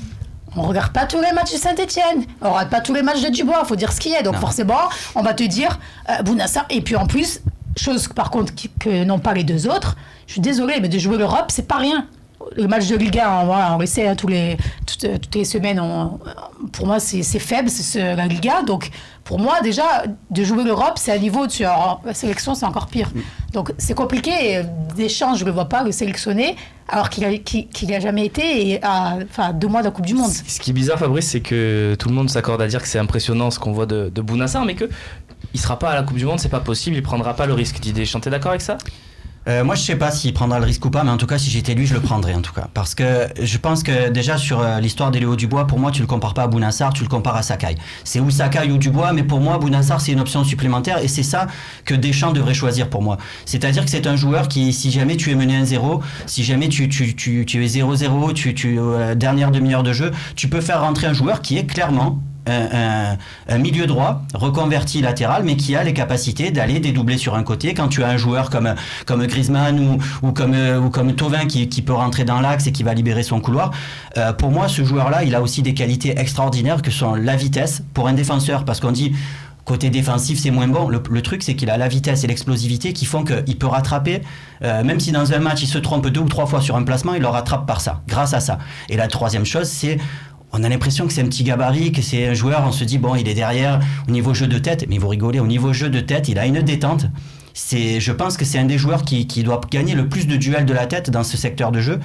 on regarde pas tous les matchs de Saint-Etienne, on regarde pas tous les matchs de Dubois, faut dire ce qu'il y a. Donc forcément, on va te dire Bouna Sarr. Et puis en plus, chose par contre que n'ont pas les deux autres, je suis désolée, mais de jouer l'Europe, c'est pas rien. Le match de Ligue 1, on essaie toutes les semaines. Pour moi, c'est faible, c'est la Ligue 1. Donc, pour moi, déjà, de jouer l'Europe, c'est un niveau au-dessus. Alors, la sélection, c'est encore pire. Donc, c'est compliqué. Et Deschamps, je ne le vois pas le sélectionner, alors qu'il a jamais été à 2 mois de la Coupe du Monde. Ce qui est bizarre, Fabrice, c'est que tout le monde s'accorde à dire que c'est impressionnant ce qu'on voit de Bouna Sarr, mais qu'il ne sera pas à la Coupe du Monde, c'est pas possible, il ne prendra pas le risque. Didier Deschamps, t'es d'accord avec ça? Moi, je sais pas s'il prendra le risque ou pas, mais en tout cas, si j'étais lui, je le prendrais en tout cas. Parce que je pense que déjà sur l'histoire de Léo Dubois, pour moi, tu le compares pas à Bouna Sarr, tu le compares à Sakai. C'est ou Sakai ou Dubois, mais pour moi, Bouna Sarr, c'est une option supplémentaire, et c'est ça que Deschamps devrait choisir pour moi. C'est-à-dire que c'est un joueur qui, si jamais tu es mené 1-0, si jamais tu es 0-0, dernière demi-heure de jeu, tu peux faire rentrer un joueur qui est clairement un milieu droit reconverti latéral, mais qui a les capacités d'aller dédoubler sur un côté. Quand tu as un joueur comme Griezmann ou comme Thauvin qui peut rentrer dans l'axe et qui va libérer son couloir, pour moi ce joueur là il a aussi des qualités extraordinaires que sont la vitesse pour un défenseur, parce qu'on dit Côté défensif, c'est moins bon. Le truc, c'est qu'il a la vitesse et l'explosivité qui font qu'il peut rattraper, même si dans un match, il se trompe 2 ou 3 fois sur un placement, il le rattrape par ça, grâce à ça. Et la troisième chose, c'est on a l'impression que c'est un petit gabarit, que c'est un joueur, on se dit, bon, il est derrière au niveau jeu de tête, mais vous rigolez, au niveau jeu de tête, il a une détente. Je pense que c'est un des joueurs qui doit gagner le plus de duels de la tête dans ce secteur de jeu,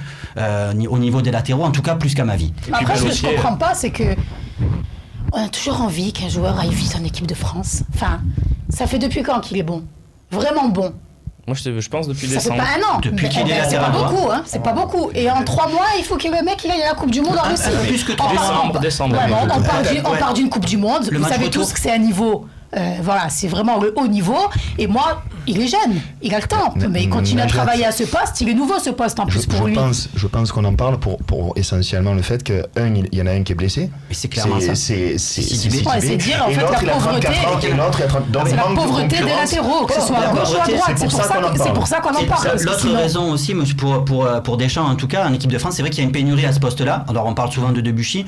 au niveau des latéraux, en tout cas plus Camavi. Après, ce que je comprends pas, c'est que on a toujours envie qu'un joueur aille vite en équipe de France. Enfin, ça fait depuis quand qu'il est bon? Vraiment bon. Moi, je pense depuis Ça fait décembre. pas un an. Depuis qu'il est c'est pas latéral droit. beaucoup, hein. C'est pas beaucoup. Et en 3 mois, il faut que le mec il aille à la Coupe du Monde en Russie. Plus que 3 mois. Décembre. Ouais, bon, on Ouais. part d'une Coupe du Monde. Le Vous match savez retour. tous que c'est un niveau. Voilà, c'est vraiment le haut niveau. Et moi, il est jeune, il a le temps, mais il continue à travailler à ce poste. Il est nouveau ce poste en plus pour lui. Je pense qu'on en parle pour essentiellement le fait qu'il y en a un qui est blessé. Et c'est clairement ça. C'est Sidibé. Ouais, c'est dire en Et fait l'autre, la il a 34 pauvreté. ans, et l'autre, il a 30 donc C'est il la manque de pauvreté des concurrence. latéraux, que ce soit à La gauche ou à pauvreté, droite. c'est pour ça qu'on en C'est parle. pour ça qu'on en parle. parce que L'autre sinon- raison aussi, pour Deschamps en tout cas, en équipe de France, c'est vrai qu'il y a une pénurie à ce poste-là. Alors on parle souvent de Debuchy,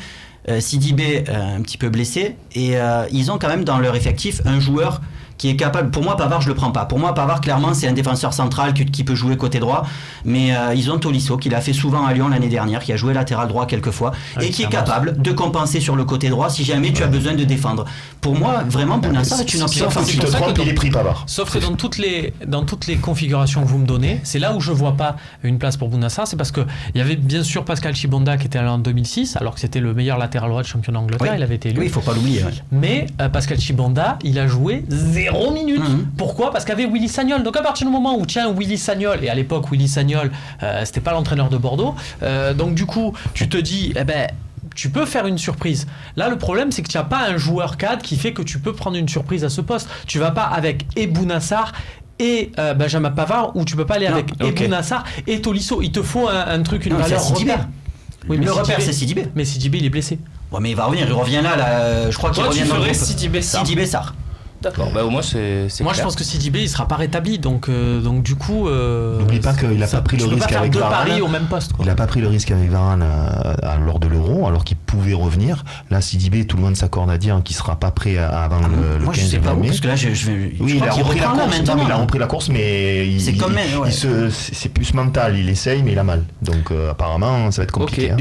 Sidibé un petit peu blessé, et ils ont quand même dans leur effectif un joueur qui est capable. Pour moi, Pavard, je le prends pas. Pour moi, Pavard, clairement, c'est un défenseur central qui peut jouer côté droit. Mais ils ont Tolisso, qui l'a fait souvent à Lyon l'année dernière, qui a joué latéral droit quelques fois, et qui est capable de compenser sur le côté droit si jamais tu as besoin de défendre. Pour moi, vraiment, Bounassar est une option. Sauf que tu te trompes, il est pris Pavard. Sauf que dans toutes les configurations que vous me donnez, c'est là où je vois pas une place pour Bounassar, c'est parce que il y avait bien sûr Pascal Chibonda qui était allé en 2006, alors que c'était le meilleur latéral droit de championnat d'Angleterre, Oui. il avait été élu. Oui, il faut pas l'oublier. Ouais. Mais Pascal Chibonda, il a joué 0 minutes. Pourquoi? Parce qu'il y avait Willy Sagnol. Donc à partir du moment où tiens Willy Sagnol, et à l'époque Willy Sagnol, c'était pas l'entraîneur de Bordeaux, donc du coup tu te dis, tu peux faire une surprise. Là, le problème, c'est que tu n'as pas un joueur cadre qui fait que tu peux prendre une surprise à ce poste. Tu vas pas avec Bounassar et Benjamin Pavard, ou tu peux pas aller avec Bounassar et Tolisso. Il te faut un truc, une Non, valeur c'est Sidibé. repère. Oui, mais Le repère, Sidibé- c'est Sidibé. Mais Sidibé, il est blessé. Ouais, mais il va revenir. Il revient là, je crois qu'il Toi, tu revient dans le ferais groupe. Sidibé Sarr. Sidibé Sarr. D'accord, bah au moins c'est Moi, je clair. pense que Sidibé, il sera pas rétabli. Donc du coup. N'oublie pas qu'il a pas pris le tu peux risque pas faire avec deux Varane. paris au même poste. Quoi. Il n'a pas pris le risque avec Varane lors de l'Euro, alors qu'il pouvait revenir. Là, Sidibé, tout le monde s'accorde à dire qu'il ne sera pas prêt avant le Moi, 15 je sais pas où, mai. parce que là, je Oui, il crois a qu'il repris la reprend là course. maintenant. Non, mais il a repris la course, mais C'est comme ouais. c'est plus mental. Il essaye, mais il a mal. Donc apparemment, ça va être compliqué. Ok,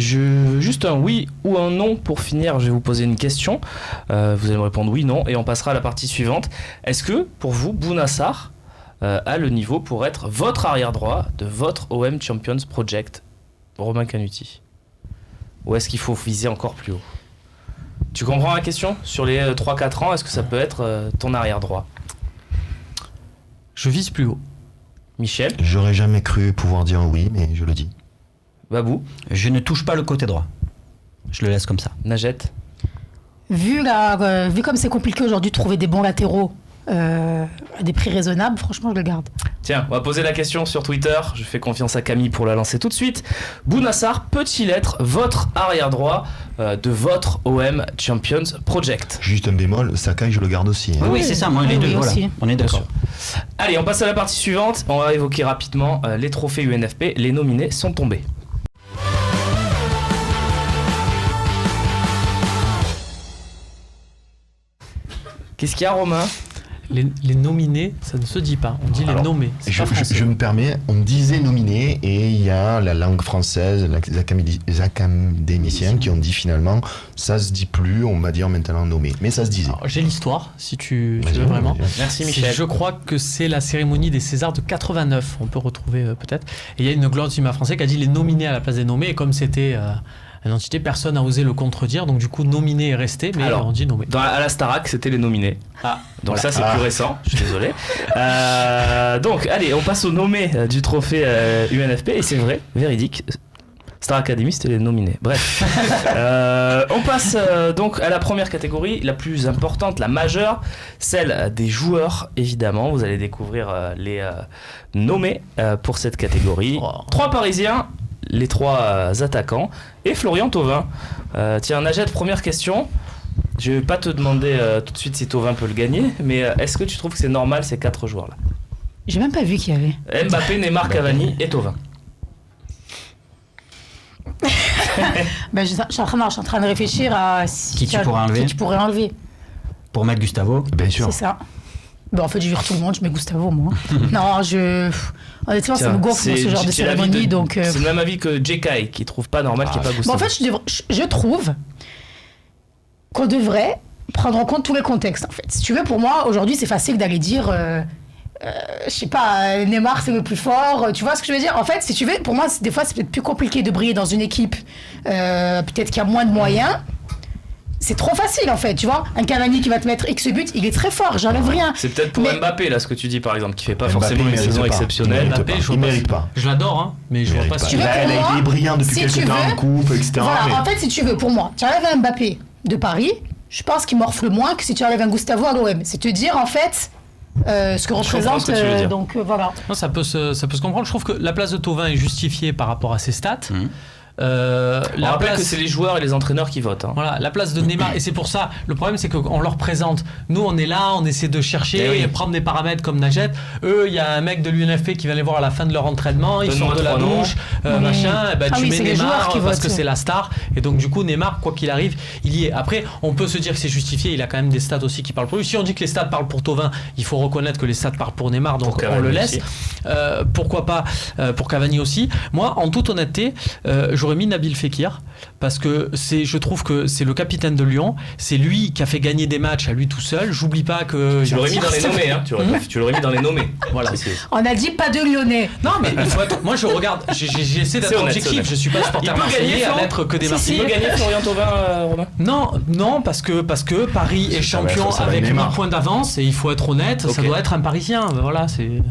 juste un oui ou un non pour finir. Je vais vous poser une question. Vous allez me répondre oui, non, et on passera à la partie suivante. Est-ce que pour vous, Bounassar a le niveau pour être votre arrière droit de votre OM Champions Project, Romain Canuti? Ou est-ce qu'il faut viser encore plus haut? Tu comprends la question? Sur les 3-4 ans, est-ce que ça peut être ton arrière droit? Je vise plus haut. Michel? J'aurais jamais cru pouvoir dire oui, mais je le dis. Babou? Je ne touche pas le côté droit. Je le laisse comme ça. Najette? Vu comme c'est compliqué aujourd'hui de trouver des bons latéraux à des prix raisonnables, franchement, je le garde. Tiens, on va poser la question sur Twitter. Je fais confiance à Camille pour la lancer tout de suite. Bounassar peut-il être votre arrière droit de votre OM Champions Project? Juste un bémol, Sakai, je le garde aussi. hein. Oui, c'est ça, moi, les Oui, deux, voilà. aussi. On est d'accord. Allez, on passe à la partie suivante. On va évoquer rapidement les trophées UNFP. Les nominés sont tombés. Qu'est-ce qu'il y a, Romain? Les nominés, ça ne se dit pas. On dit Alors, les nommés. C'est pas français. Je me permets, on disait nominé et il y a la langue française, les académiciens qui ont dit finalement ça se dit plus, on va dire maintenant nommé. Mais ça se disait. Alors, j'ai l'histoire, si tu Vas-y, veux vraiment. vas-y. Merci, Michel. Je crois que c'est la cérémonie des Césars de 89. On peut retrouver peut-être. Et il y a une gloire du cinéma français qui a dit les nominés à la place des nommés. Et comme c'était une entité, personne n'a osé le contredire. Donc du coup, nominé est resté, mais Alors, on dit nommé. À la Starac, c'était les nominés. Donc ça, c'est plus récent. Je suis désolé. Donc, allez, on passe aux nommés du trophée UNFP. Et c'est vrai, véridique. Star Academy, c'était les nominés. Bref. On passe donc à la première catégorie, la plus importante, la majeure, celle des joueurs, évidemment. Vous allez découvrir les nommés pour cette catégorie. 3 Parisiens, les 3 attaquants et Florian Thauvin. Tiens, Najed, première question. Je vais pas te demander tout de suite si Thauvin peut le gagner, mais est-ce que tu trouves que c'est normal ces 4 joueurs-là? J'ai même pas vu qu'il y avait. Mbappé, Neymar, Cavani et Thauvin. Je suis en train de réfléchir à Qui tu pourrais enlever. Qui tu pourrais enlever. Pour mettre Gustavo. Bien sûr. C'est ça. En fait, je vire tout le monde, je mets Gustavo, moi. Non, honnêtement, ça me gonfle ce genre de cérémonie. Donc, c'est le même avis que Jekai, qui trouve pas normal qu'il n'y ait pas Gustavo. En fait, je trouve qu'on devrait prendre en compte tous les contextes, en fait. Si tu veux, pour moi, aujourd'hui, c'est facile d'aller dire... je sais pas, Neymar c'est le plus fort, tu vois ce que je veux dire? En fait, si tu veux, pour moi, des fois c'est peut-être plus compliqué de briller dans une équipe, peut-être qu'il y a moins de moyens. C'est trop facile en fait, tu vois. Un Cavani qui va te mettre X buts, il est très fort, j'enlève rien. C'est peut-être pour Mbappé là ce que tu dis par exemple, qui fait pas Mbappé, forcément une saison exceptionnelle. Mbappé, il mérite pas. Je l'adore, hein, mais je vois pas si il est brillant depuis quelques temps en coupe, etc. Voilà, mais... En fait, si tu veux, pour moi, tu enlèves un Mbappé de Paris, je pense qu'il morfle moins que si tu enlèves un Gustavo à l'OM. C'est te dire en fait. Ce que représente, donc voilà. Non, ça peut se comprendre. Je trouve que la place de Thauvin est justifiée par rapport à ses stats. On rappelle que c'est les joueurs et les entraîneurs qui votent. Voilà, la place de Neymar, et c'est pour ça, le problème c'est qu'on leur présente, nous on est là, on essaie de chercher et prendre des paramètres comme Najet. Eux, il y a un mec de l'UNFP qui va les voir à la fin de leur entraînement, ils sortent de la douche, machin, et tu mets Neymar parce que c'est la star, et donc du coup Neymar, quoi qu'il arrive, il y est. Après, on peut se dire que c'est justifié, il a quand même des stats aussi qui parlent pour lui. Si on dit que les stats parlent pour Thauvin, il faut reconnaître que les stats parlent pour Neymar, donc on le laisse. Pourquoi pas pour Cavani aussi. Moi, en toute honnêteté, j'aurais mis Nabil Fekir parce que je trouve que c'est le capitaine de Lyon, c'est lui qui a fait gagner des matchs à lui tout seul. J'oublie pas que tu l'aurais mis dans les nommés, hein. Tu l'aurais mis dans les nommés. Voilà. On a dit pas de Lyonnais. Non, mais il faut être... moi je regarde, j'essaie d'être objectif. Je suis pas supporter marseillais à l'être que des Marseillais. Il peut gagner Florian Thauvin, Romain. Non, parce que Paris est champion avec 8 points d'avance et il faut être honnête, ça doit être un Parisien. Voilà, c'est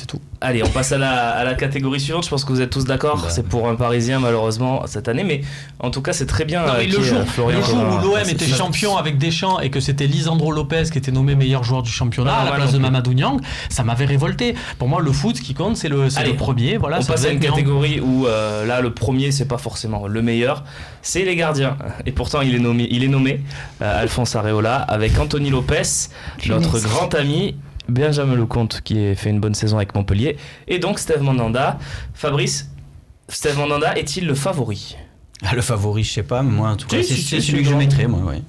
tout. Allez, on passe à la catégorie suivante. Je pense que vous êtes tous d'accord. C'est pour un Parisien malheureusement cette année, mais en tout cas c'est très bien. Le jour où l'OM était champion avec Deschamps et que c'était Lisandro Lopez qui était nommé meilleur joueur du championnat à la place de Mamadou Niang, ça m'avait révolté. Pour moi, le foot, ce qui compte, c'est le premier. Voilà, on passe à une catégorie où là le premier c'est pas forcément le meilleur, c'est les gardiens. Et pourtant il est nommé Alphonse Areola avec Anthony Lopez, notre grand ami. Benjamin Lecomte qui a fait une bonne saison avec Montpellier et donc Steve Mandanda. Fabrice, Steve Mandanda est-il le favori? Le favori, je sais pas, mais moi en tout cas c'est celui que je mettrais, moi. Ouais.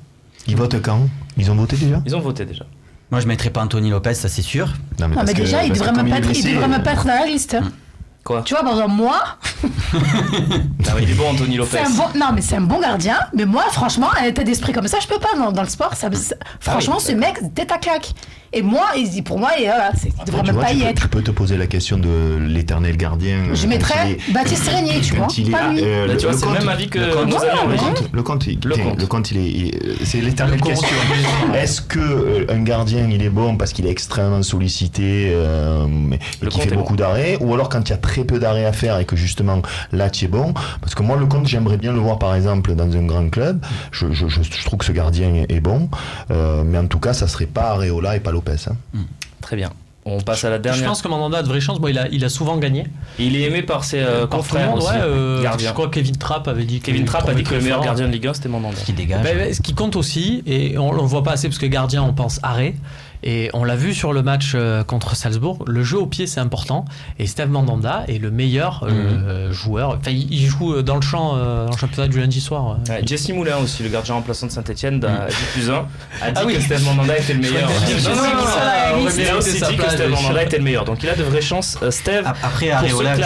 Ils votent quand? Ils ont voté déjà? Ils ont voté déjà. Moi je mettrais pas Anthony Lopez, ça c'est sûr. Non mais déjà il devrait même pas être dans la liste. Quoi? Tu vois, dans un mois. Il est bon, Anthony Lopez. Non, mais c'est un bon gardien. Mais moi, franchement, un état d'esprit comme ça, je peux pas. Dans le sport, franchement, ce mec, tête à claque. Et moi, pour moi, il devrait même pas y être. Tu peux te poser la question de l'éternel gardien. Je mettrais Baptiste Régnier, tu vois. Pas lui. Là, tu vois, c'est le même avis que le compte, c'est l'éternelle question. Est-ce que un gardien, il est bon parce qu'il est extrêmement sollicité et qu'il fait beaucoup d'arrêts, ou alors quand il y a très peu d'arrêts à faire et que justement là tu es bon? Parce que moi, le compte, j'aimerais bien le voir par exemple dans un grand club. Je trouve que ce gardien est bon, mais en tout cas, ça serait pas Areola et pas Lopez. Très bien. On passe à la dernière. Je pense que Mandanda a de vraies chances. Bon, il a souvent gagné. Il est aimé par ses confrères aussi. Je crois que Kevin Trapp avait dit que le meilleur gardien de Ligue 1 c'était Mandanda. Qui dégage. Ce qui compte aussi, et on le voit pas assez parce que gardien on pense arrêt. Et on l'a vu sur le match contre Salzbourg, le jeu au pied c'est important. Et Steve Mandanda est le meilleur joueur. Enfin, il joue dans le championnat du lundi soir. Jesse Moulin aussi, le gardien remplaçant de Saint-Etienne, J+1, a dit que Steve Mandanda était le meilleur. Il a aussi dit que Steve Mandanda était le meilleur. Donc il a de vraies chances. Steve, après Areola,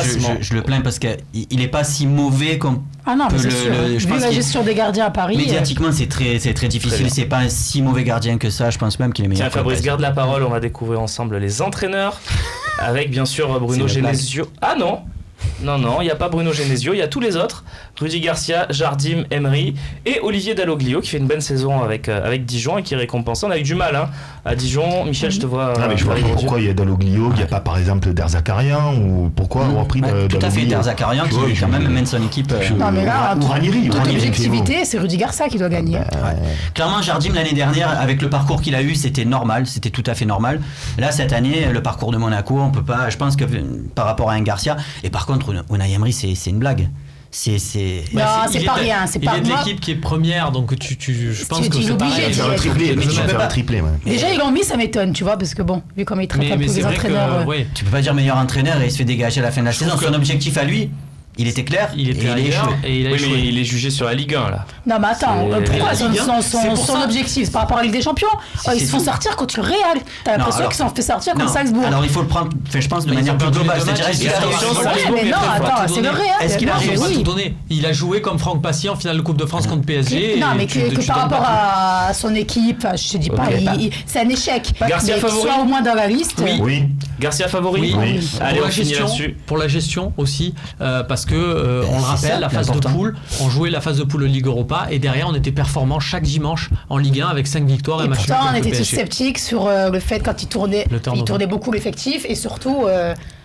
je le plains parce qu'il est pas si mauvais comme. Ah non, mais c'est sûr. Vu la gestion des gardiens à Paris. Médiatiquement, c'est très difficile. C'est pas un si mauvais gardien que ça. Je pense même qu'il est meilleur. Tiens, Fabrice, garde la parole. On va découvrir ensemble les entraîneurs. Avec bien sûr Bruno Genesio. Ah non! Non, il n'y a pas Bruno Genesio, il y a tous les autres. Rudy Garcia, Jardim, Emery et Olivier Dalloglio qui fait une bonne saison avec Dijon et qui est récompensé. On a eu du mal à Dijon. Michel, je te vois. Mais je vois pas pourquoi il y a Dalloglio, il n'y a pas par exemple Derzakarian ou pourquoi avoir pris tout à fait, Derzakarian qui quand même mène son équipe. Non mais là, ou Ranieri. Toute objectivité, c'est Rudy Garcia qui doit gagner. Clairement, Jardim l'année dernière, avec le parcours qu'il a eu, c'était normal, c'était tout à fait normal. Là, cette année, le parcours de Monaco, on peut pas. Je pense que par rapport à un Garcia, et par contre, Unai Emery, c'est une blague. Non, c'est pas rien. C'est pas il est de l'équipe qui est première, donc je pense que c'est pareil. C'est un triplé, mais tu peux pas tripler. Déjà, ils l'ont mis, ça m'étonne, tu vois, parce que bon, vu comme il traite un peu les entraîneurs. Tu peux pas dire meilleur entraîneur et il se fait dégager à la fin de la saison. Son objectif à lui, Il était clair, Il était et il a ailleurs échoué. et il a Oui, échoué. mais il est jugé sur la Ligue 1 là. Non, mais attends, C'est- pourquoi La Ligue 1, c'est pour son ça. objectif, c'est par rapport à la Ligue des Champions. C'est Ils se font tout. sortir contre le Real. T'as l'impression alors- qu'ils se sont fait sortir contre Non, Salzbourg. alors il faut le prendre, je pense, de Mais manière ils ont plus perdu globale. les deux C'est-à-dire, matchs, est-ce qu'il et a attention, réussi- ça- Ouais, Salzbourg mais est non, très fort. attends, Pas tout c'est le donné. Real. Est-ce qu'il a Non, Je vais mais pas oui. tout donner. Il a joué comme Franck Passy en finale de Coupe de France contre PSG. Non, et mais tu que donnes par rapport pas à son équipe, je te dis pas, Ok. c'est un échec. Garcia mais qu'il favori soit au moins dans la liste. Oui. Oui. Garcia favori. Oui. Oui. Allez, pour on la finit gestion, là-dessus. pour la gestion aussi, parce que on le c'est rappelle, ça, la phase de l'important. poule, on jouait la phase de poule de Ligue Europa et derrière on était performant chaque dimanche en Ligue 1 avec 5 victoires et Et match nul pourtant, on contre le était tous PSG. sceptiques sur le fait quand il tournait beaucoup l'effectif et surtout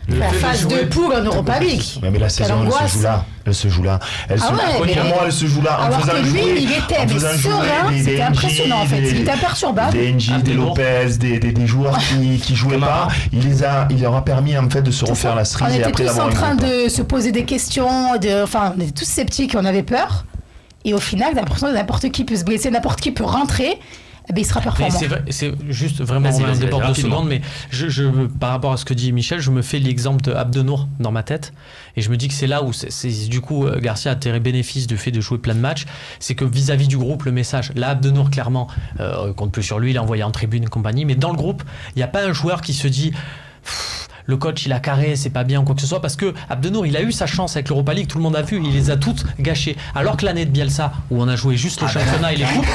la fait de phase de jouer- poule en Europa League. Ouais, mais la Quelle saison, elle angoisse. se joue là. Elle se joue là. Elle Ah se... ouais, Pour mais- moi, elle se joue là. En Alors faisant que lui, jouer- il était en mais faisant jouer serein, des c'était NG, impressionnant en fait. Il était imperturbable. Des NG, des Abdenour. Lopez, des joueurs qui jouaient pas. Il leur a permis en fait de se refaire la On cerise et était après tous d'avoir en une train coupe. de se poser des questions, enfin, on était tous sceptiques, on avait peur. Et au final, t'as l'impression que n'importe qui peut se blesser, n'importe qui peut rentrer, eh ben, il sera Mais performant. c'est juste vraiment Vas-y, un vas-y, débord de rapidement. secondes, mais par rapport à ce que dit Michel, je me fais l'exemple de Abdenour dans ma tête et je me dis que c'est là où du coup Garcia a tiré bénéfice du fait de jouer plein de matchs, c'est que vis-à-vis du groupe, le message, là Abdenour clairement compte plus sur lui, il est envoyé en tribune et compagnie, mais dans le groupe, il n'y a pas un joueur qui se dit le coach il a carré, c'est pas bien ou quoi que ce soit, parce que Abdenour il a eu sa chance avec l'Europa League, tout le monde a vu, il les a toutes gâchées. Alors que l'année de Bielsa, où on a joué juste le championnat et les coupes,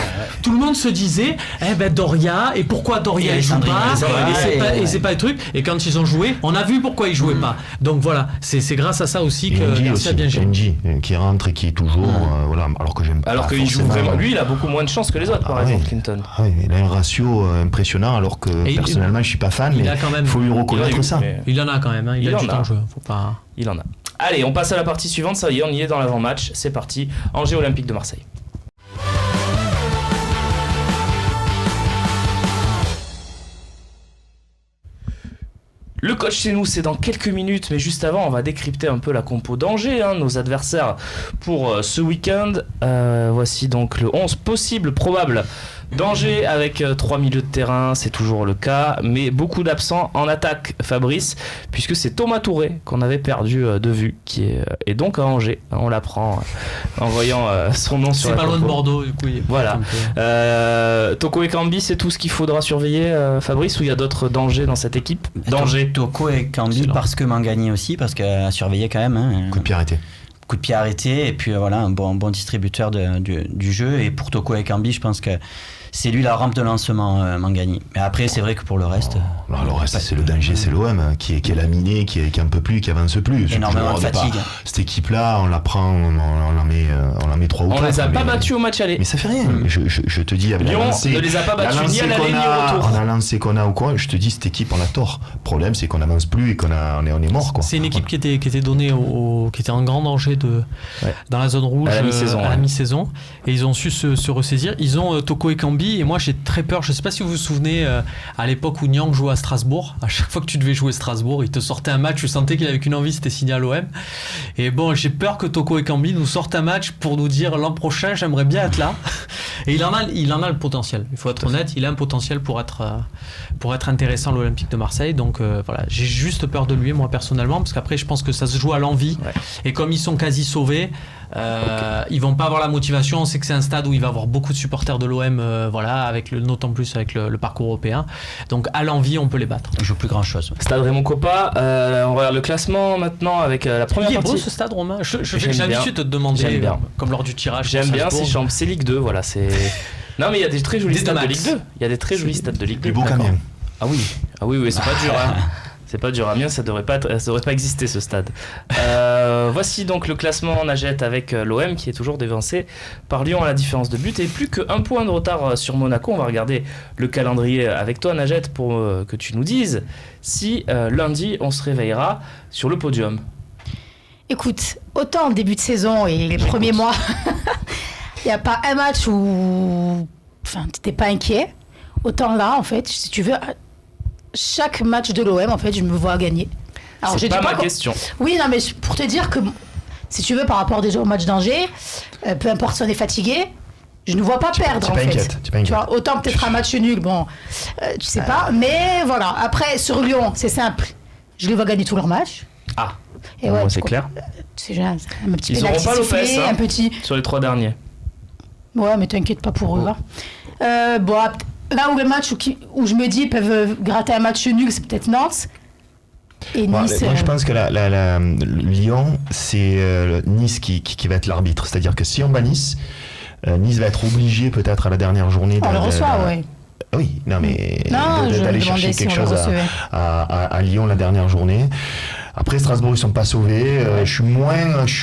tout le monde se disait, eh ben Doria, et pourquoi Doria Et il joue Sandrine pas, Guezza, et c'est pas le truc, et quand ils ont joué, on a vu pourquoi ils jouaient pas. Donc voilà, c'est grâce à ça aussi que NG Garcia aussi, a bien géré. NG, qui rentre et qui est toujours voilà, alors que j'aime pas Alors qu'il joue forcément. vraiment. Lui, il a beaucoup moins de chance que les autres, par Ah exemple, oui. Clinton. Ah oui, il a un ratio impressionnant alors que Et personnellement je suis pas fan, il mais a quand même- il faut lui Il en a reconnaître eu, ça. mais Il en a quand même, hein, il Il a en du a. temps de jouer, faut pas... Il en a. Allez, on passe à la partie suivante. Ça y est, on y est dans l'avant-match. C'est parti. Angers Olympique de Marseille. Le coach chez nous, c'est dans quelques minutes, mais juste avant, on va décrypter un peu la compo d'Angers, nos adversaires pour ce week-end. Voici donc le 11 possible, probable d'Angers avec 3 milieux de terrain, c'est toujours le cas, mais beaucoup d'absents en attaque, Fabrice, puisque c'est Thomas Touré qu'on avait perdu de vue, qui est donc à Angers. On l'apprend en voyant son nom sur C'est la pas loin de compo. Bordeaux, du coup. il est Voilà. un peu- Toko Ekambi, c'est tout ce qu'il faudra surveiller, Fabrice, ou il y a d'autres dangers dans cette équipe? Danger. Toko et Cambi Excellent. parce que Mangani aussi, parce qu'à surveiller quand même. Hein, Coup de pied arrêté. coup de pied arrêté, et puis voilà, un bon distributeur du jeu. Et pour Toko et Cambi, je pense que c'est lui la rampe de lancement, Mangani. Mais après, c'est vrai que pour le reste. Non, le reste, c'est le danger, c'est l'OM qui est laminé, qui en peut plus, qui avance plus. Énormément Je de regarde pas. fatigue. Cette équipe-là, on la prend, on la met 3 ou 4. On les a pas battus au match aller. Mais ça fait rien. Je te dis, avec la Lyon lancée, ne les a pas la battus ni lancée à l'aller qu'on ni a- au retour. On a lancé qu'on a ou quoi, je te dis, cette équipe, on a tort. Le problème, c'est qu'on n'avance plus et on est mort, quoi. C'est une équipe qui était donnée qui était en grand danger Ouais. dans la zone rouge À la mi-saison, à la ouais. mi-saison, et ils ont su se ressaisir. Ils ont Toko Ekambi, et moi j'ai très peur. Je sais pas si vous vous souvenez à l'époque où Nyang jouait à Strasbourg. À chaque fois que tu devais jouer Strasbourg, il te sortait un match. Tu sentais qu'il avait qu'une envie, c'était signé à l'OM. Et bon, j'ai peur que Toko Ekambi nous sorte un match pour nous dire l'an prochain j'aimerais bien être là. Et il en a le potentiel. Il faut être honnête, il a un potentiel pour être intéressant à l'Olympique de Marseille. Donc voilà, j'ai juste peur de lui moi personnellement, parce qu'après je pense que ça se joue à l'envie. Ouais. Et comme ils sont quasi sauvés, ils vont pas avoir la motivation. On sait que c'est un stade où il va y avoir beaucoup de supporters de l'OM, voilà, d'autant plus avec le parcours européen. Donc à l'envie, on peut les battre. Il joue plus grand chose. Stade Raymond Coppa, on regarde le classement maintenant avec la première Il est beau partie. ce stade, Romain. J'aime J'ai bien. l'habitude de te demander, J'aime bien. comme lors du tirage. J'aime pour bien, Salzbourg. c'est Ligue 2, voilà, c'est... Non mais il y a des très jolis Des stades de Max. Ligue 2. Il y a des très jolis stades de Ligue 2. Plus beau D'accord. qu'Amiens. Ah oui, c'est pas dur. Hein. C'est pas dur. Amiens, ça devrait pas exister ce stade. Voici donc le classement Najette avec l'OM qui est toujours dévancé par Lyon à la différence de but et plus qu'un point de retard sur Monaco. On va regarder le calendrier avec toi, Najette, pour que tu nous dises si lundi on se réveillera sur le podium. Écoute, autant en début de saison et les premiers mois, il n'y a pas un match où tu n'étais pas inquiet. Autant là, en fait, si tu veux, chaque match de l'OM, en fait, je me vois gagner. Alors, C'est je pas dis ma pas question. Oui, non, mais pour te dire que, si tu veux, par rapport déjà au match d'Angers, peu importe si on est fatigué, je ne vois pas perdre, t'es en pas fait. inquiète, t'es pas Tu inquiète. vois, autant peut-être un match nul, bon, tu sais pas. Mais voilà, après, sur Lyon, c'est simple. Je les vois gagner tous leurs matchs. Ah, Et moi, tu c'est comprends. clair. C'est un petit Ils auront pénalty pas Lopez, sifflé, hein. un petit... Sur les 3 derniers. Ouais, mais t'inquiète pas pour eux. Hein. Bon, là où le match où je me dis ils peuvent gratter un match nul, c'est peut-être Nantes. Et Moi, Nice. je pense que Lyon, c'est Nice qui va être l'arbitre. C'est-à-dire que si on bat Nice, Nice va être obligé peut-être à la dernière journée on le reçoit, ouais. Oui, non mais Non, je me d'aller demandais chercher si quelque on le chose recevait. à Lyon la dernière journée. Après Strasbourg, ils sont pas sauvés. Je suis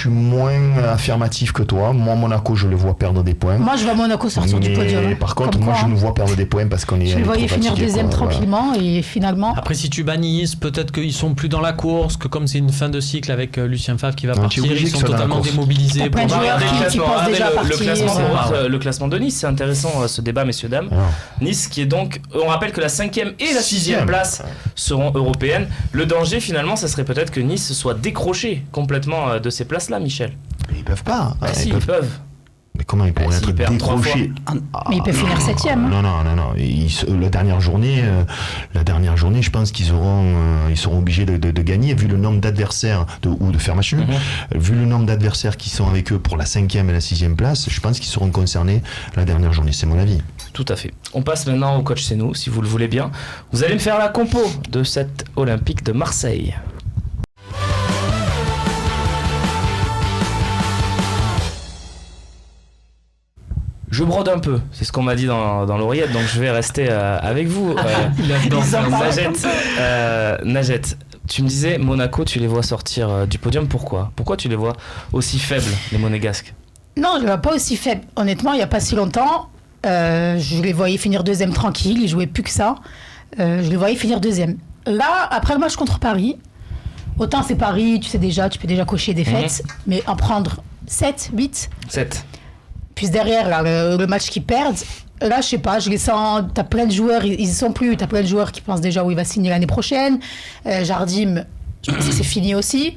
moins affirmatif que toi. Moi, Monaco, je le vois perdre des points. Moi, je vois Monaco sortir du Mais podium. hein. par contre, Comme moi, quoi, je hein. nous vois perdre des points parce qu'on est. Je le voyais trop finir fatigué, deuxième quoi, voilà. tranquillement et finalement. Après, si tu bats Nice, peut-être qu'ils sont plus dans la course, que comme c'est une fin de cycle avec Lucien Favre qui va Non, partir, tu es obligé ils sont qu'ils soient dans la totalement course. démobilisés. T'as plein de pour joueurs regarder. qui pensent Regardez déjà le classement, partir. le classement de Nice, c'est intéressant ce débat, messieurs, dames. Alors, Nice qui est donc, on rappelle que la 5e et la 6e Sixième. place seront européennes. Le danger finalement, ça serait peut-être que Nice soit décroché complètement de ces places-là, Michel. ils peuvent pas. Ah si, ils peuvent. Mais comment ils pourraient s'ils être perdent 3 décrochés Mais ils peuvent finir 7e. Hein. Non. La dernière journée, je pense qu'ils seront obligés de gagner, vu le nombre d'adversaires, ou de faire match nul. Vu le nombre d'adversaires qui sont avec eux pour la 5e et la 6e place, je pense qu'ils seront concernés la dernière journée. C'est mon avis. Tout à fait. On passe maintenant au coach C'est nous, si vous le voulez bien. Vous allez me faire la compo de cette Olympique de Marseille. Je brode un peu, c'est ce qu'on m'a dit dans l'oreillette, donc je vais rester avec vous. Najette, tu me disais Monaco, tu les vois sortir du podium, pourquoi ? Pourquoi tu les vois aussi faibles, les Monégasques ? Non, je ne les vois pas aussi faibles. Honnêtement, il n'y a pas si longtemps, je les voyais finir deuxième tranquille, ils jouaient plus que ça. Je les voyais finir deuxième. Là, après le match contre Paris, autant c'est Paris, tu peux déjà cocher des défaites, mais en prendre 7, 8... 7. Puis derrière, là, le match qu'ils perdent, là, je sais pas, je les sens. T'as plein de joueurs, ils y sont plus. T'as plein de joueurs qui pensent déjà où il va signer l'année prochaine. Jardim, je pense que c'est fini aussi.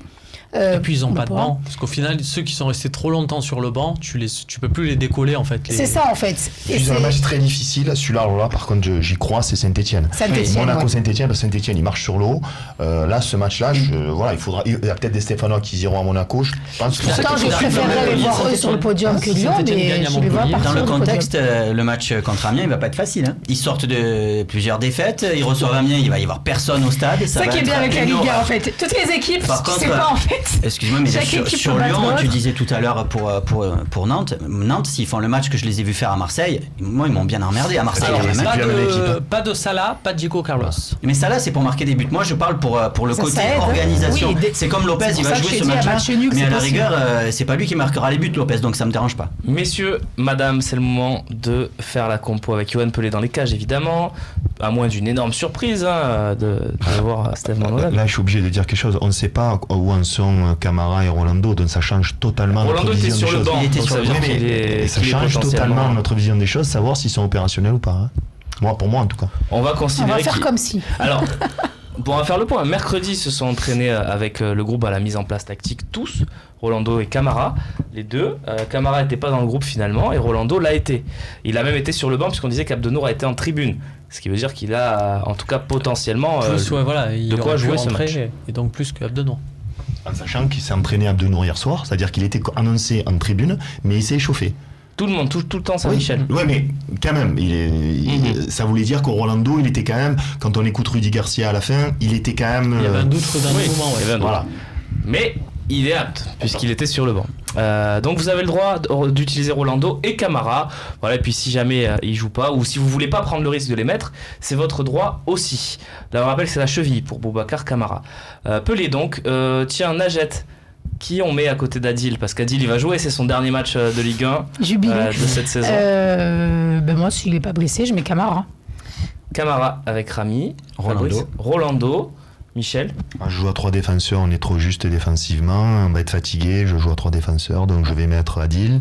Et puis ils n'ont pas de banc, parce qu'au final, ceux qui sont restés trop longtemps sur le banc, tu peux plus les décoller en fait. C'est ça en fait. Ils ont un match très difficile, celui-là, par contre, j'y crois, c'est Saint-Etienne. Monaco, Saint-Etienne, parce que Saint-Etienne, il marche sur l'eau. Là, ce match-là, il y a peut-être des Stéphanois qui iront à Monaco. Je pense que pourtant, je préférerais les voir eux sur le podium que Lyon, mais je les vois partir. Dans le du contexte, podium. le match contre Amiens, il va pas être facile. Hein. Ils sortent de plusieurs défaites, ils reçoivent Amiens, il va y avoir personne au stade. C'est ça qui est bien avec la Ligue 1 en fait. Toutes les équipes, tu sais pas en fait. Excuse-moi, mais sur Lyon, tu disais tout à l'heure pour Nantes, s'ils font le match que je les ai vus faire à Marseille, moi ils m'ont bien emmerdé à Marseille. Alors, pas de Salah, pas de Diego Carlos. Mais Salah, c'est pour marquer des buts. Moi je parle pour le Ça, côté ça aide. organisation. Oui, c'est comme Lopez, il va jouer ce match-là, mais à la rigueur, c'est pas lui qui marquera les buts, Lopez, donc ça me dérange pas. Messieurs, madame, c'est le moment de faire la compo avec Yoann Pelé dans les cages, évidemment. À moins d'une énorme surprise de voir Steve Mandanda. Là, je suis obligé de dire quelque chose. On ne sait pas où en sont Camara et Rolando, donc ça change totalement Rolando notre était vision sur des le choses. banc, donc ça veut dire qu'il est Ça change totalement notre vision des choses, savoir s'ils sont opérationnels ou pas. Hein. Pour moi en tout cas. On va On considérer va faire comme si. Alors, on va faire le point. Mercredi, ils se sont entraînés avec le groupe à la mise en place tactique, tous, Rolando et Camara, les deux. Camara n'était pas dans le groupe finalement, et Rolando l'a été. Il a même été sur le banc, puisqu'on disait qu'Abdenour a été en tribune. Ce qui veut dire qu'il a, en tout cas potentiellement, il de quoi jouer ce match. Et donc plus que Abdenour. En sachant qu'il s'est entraîné à Abdenour hier soir, c'est-à-dire qu'il était annoncé en tribune, mais il s'est échauffé. Tout le monde, tout le temps, Saint-Michel. Oui, mais quand même, ça voulait dire qu'au Rolando, il était quand même, quand on écoute Rudy Garcia à la fin, il était quand même... Il y avait un doute d'un moment. Ouais. Voilà. Mais il est apte, puisqu'il était sur le banc. Donc vous avez le droit d'utiliser Rolando et Camara. Voilà, et puis si jamais ils jouent pas, ou si vous voulez pas prendre le risque de les mettre, c'est votre droit aussi. Là, on rappelle que c'est la cheville pour Boubacar Camara. Pelé donc, tiens, Najette. Qui on met à côté d'Adil? Parce qu'Adil il va jouer, c'est son dernier match de Ligue 1 de cette saison. Moi, s'il n'est pas blessé, je mets Camara. Camara avec Rami, Rolando. Rolando, Michel. Je joue à 3 défenseurs, on est trop juste défensivement, on va être fatigué, je joue à 3 défenseurs, donc je vais mettre Adil,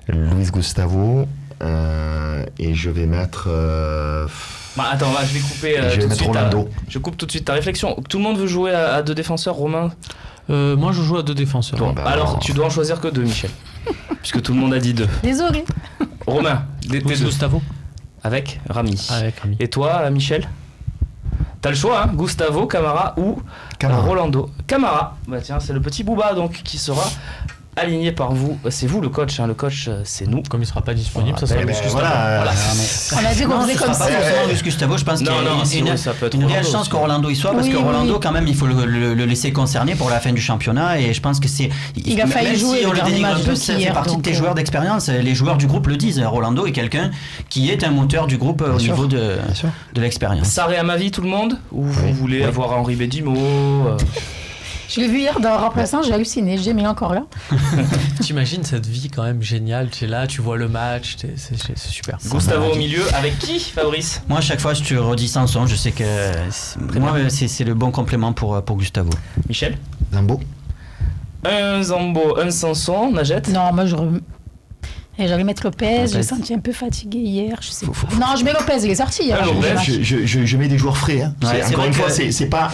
Luis Gustavo, et je vais mettre... Attends, je vais couper je vais tout de mettre suite. Rolando. Je coupe tout de suite ta réflexion. Tout le monde veut jouer à 2 défenseurs, Romain? Moi je joue à 2 défenseurs. Bon, alors tu dois en choisir que 2, Michel. Puisque tout le monde a dit 2. Désolé. Romain, tes 2. Gustavo Avec Rami. avec Rami. Et toi, Michel? T'as le choix, hein, Gustavo, Camara ou Camara. Rolando. Camara, bah tiens, c'est le petit Booba donc qui sera aligné par vous. C'est vous le coach, hein. Le coach c'est nous. Comme il sera pas disponible, ça sera Ben, Luis Gustavo. voilà, On a dit qu'on Non, faisait ce comme sera pas ça. forcément Luis Gustavo, je pense qu'il y a Non, si, une, oui, ça peut être une réelle Rolando chance aussi. que Rolando y soit, parce Oui, que Rolando, oui. quand même, il faut le laisser concerner pour la fin du championnat, et je pense que c'est... Il a failli même jouer si le on le dernier dénigre un match peu, de ça fait hier, partie de donc, tes joueurs d'expérience, les joueurs du groupe le disent, Rolando est quelqu'un qui est un moteur du groupe au sûr. niveau de Bien sûr. l'expérience. Saré à ma vie tout le monde. Ou vous Oui. voulez avoir Henri Bédimo Je l'ai vu hier dans le remplaçant, j'ai halluciné. J'ai mis encore là. T'imagines cette vie quand même géniale. Tu es là, tu vois le match, c'est super. Gustavo au milieu. Avec qui, Fabrice? Moi, à chaque fois, je te redis Sanson, je sais que moi, c'est le bon complément pour Gustavo. Michel? Zambo. Un Zambo, un Sanson, Najette? Non, moi j'allais mettre Lopez. Lopez. J'ai senti un peu fatigué hier. Je sais pas. Non, je mets Lopez, il est sorti hier. Ah, je Lopez, mets match. Je mets des joueurs frais. Hein. Ouais, c'est Encore vrai une fois, que c'est pas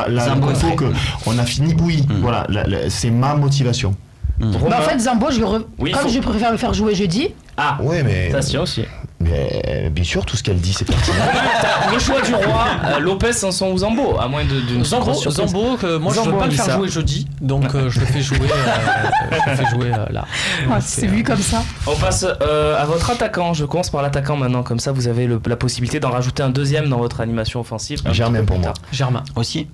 la Zambo est info frais. que on a fini bouilli. Voilà, c'est ma motivation. Romain? Bah, en fait, Zambo, Oui, comme faut- je préfère le faire jouer jeudi, Ah, Ouais, mais, ça se tient aussi. mais bien sûr, tout ce qu'elle dit, c'est pertinent. T'as le choix du roi, Lopez, Sanson ou Zambo, à moins d'une Zambo, grosse surprise. Zambo, que moi je ne Zambo veux pas a le mis faire ça. jouer jeudi, donc je le fais jouer, là. ouais, c'est vu comme ça. On passe à votre attaquant. Je commence par l'attaquant maintenant, comme ça vous avez la possibilité d'en rajouter un deuxième dans votre animation offensive. un Germain petit peu pour plus moi. tard. Germain. Aussi.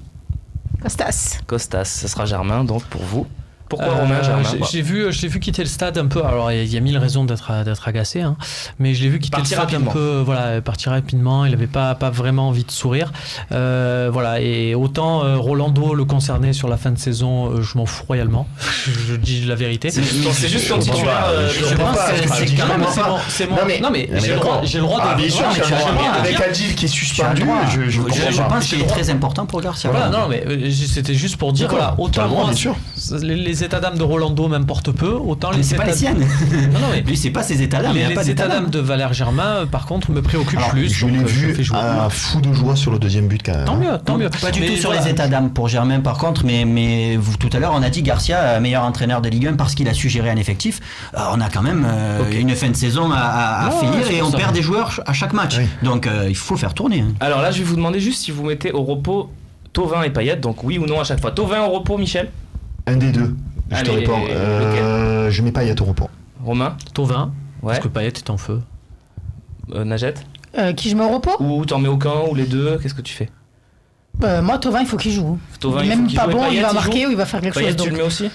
Costas. Costas, ce sera Germain donc pour vous. Pourquoi Romain Germain? Je l'ai vu quitter le stade un peu. Alors il y a mille raisons d'être agacé, hein, mais je l'ai vu quitter Partir le stade rapidement. un peu, voilà, partir rapidement. Il avait pas vraiment envie de sourire, voilà. Et autant Rolando le concernait sur la fin de saison, je m'en fous royalement. je dis la vérité. C'est juste ton Je comprends titulaire. pas, je je comprends pense pas, que je c'est dis quand même vraiment pas. c'est mon. Non, mais- Non mais mais j'ai le droit. d'accord. J'ai le droit Ah, de. bien sûr, Non, mais tu as le droit. de Avec dire. Adil qui est suspendu, je comprends Je pas. pense qu'il est très important pour Garcia. Voilà, non, mais c'était juste pour dire, D'accord, voilà, t'as autant le droit, moi, bien sûr. les états d'âme de Rolando m'importent peu, autant Mais c'est pas les siennes. Non, non, mais Lui, c'est pas ses états d'âme, il a pas les d'état états d'âme d'âme. de Valère Germain, par contre, me préoccupent Alors, plus. je donc, l'ai le vu fais jouer. fou de joie sur le deuxième but quand même. Tant mieux, tant mieux. Pas du Mais tout sur voilà. les états d'âme pour Germain par contre, mais vous, tout à l'heure on a dit Garcia, meilleur entraîneur de Ligue 1 parce qu'il a su gérer un effectif. On a quand même une fin de saison à Non, finir c'est et pour on ça. perd des joueurs à chaque match. Oui. Donc il faut faire tourner. Hein. Alors là, je vais vous demander juste si vous mettez au repos Thauvin et Payet, donc oui ou non à chaque fois. Thauvin au repos, Michel? Un des deux. Je te Allez, réponds. Je mets pas Yato au repos. Romain? Thauvin, Ouais. parce que Payet est en feu. Najette? Qui je mets au repos Ou t'en mets aucun ou les deux? Qu'est-ce que tu fais? Moi, Thauvin, il faut qu'il joue. Thauvin, il faut Même qu'il pas joue et bon, Payet, il va il marquer joue ou il va faire quelque Payet, chose. tu Donc, le mets aussi?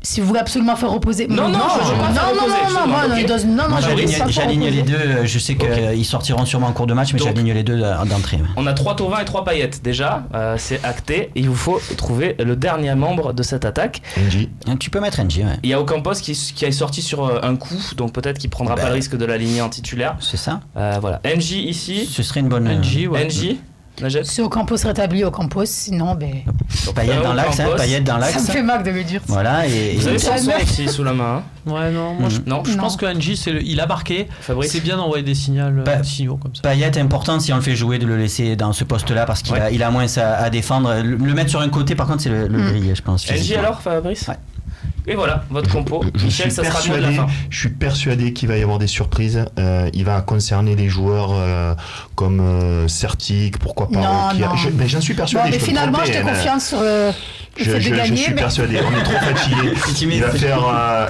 si vous voulez absolument faire reposer. Non, non, je veux pas faire reposer, je non, demande, ok. il doit- non, Moi je j'aligne laisse pas faire j'aligne reposer. les deux, je sais qu'ils sortiront sûrement en cours de match, mais Donc- j'aligne les deux d'entrée. Ouais. On a 3 Thauvin et 3 Payet déjà, c'est acté. Il vous faut trouver le dernier membre de cette attaque. NJ. Tu peux mettre NG, ouais. Il y a Ocampos qui est sorti sur un coup, donc peut-être qu'il prendra pas le risque de l'aligner en titulaire. C'est ça. Voilà. NJ ici. Ce serait une bonne. NJ, ouais. NJ. Najette. Si Ocampos rétablit Ocampos, sinon, ben, Payet dans l'axe, hein, Ocampos. Payet dans ça me l'axe. fait mal de le dire. Voilà, et Vous avez Ça Sanson me- aussi sous la main, hein. Ouais, non, moi je Non, je Non. pense que Angie, il a marqué. Fabrice. C'est bien d'envoyer des signaux comme ça. Payet est important si on le fait jouer de le laisser dans ce poste-là parce qu'il Ouais. il a moins à défendre. Le mettre sur un côté, par contre, c'est le griller, je pense. NJ physiquement. alors, Fabrice. Ouais. Et voilà, votre compo. Je Michel, suis ça sera le mot de la fin. je suis persuadé qu'il va y avoir des surprises. Il va concerner des joueurs comme Certic, pourquoi pas. Non, non. Mais j'en suis Bon, persuadé. mais je peux me finalement, tromper, je te hein. confiance sur le fait de Je gagner. suis mais persuadé. On est trop fatigué. timide.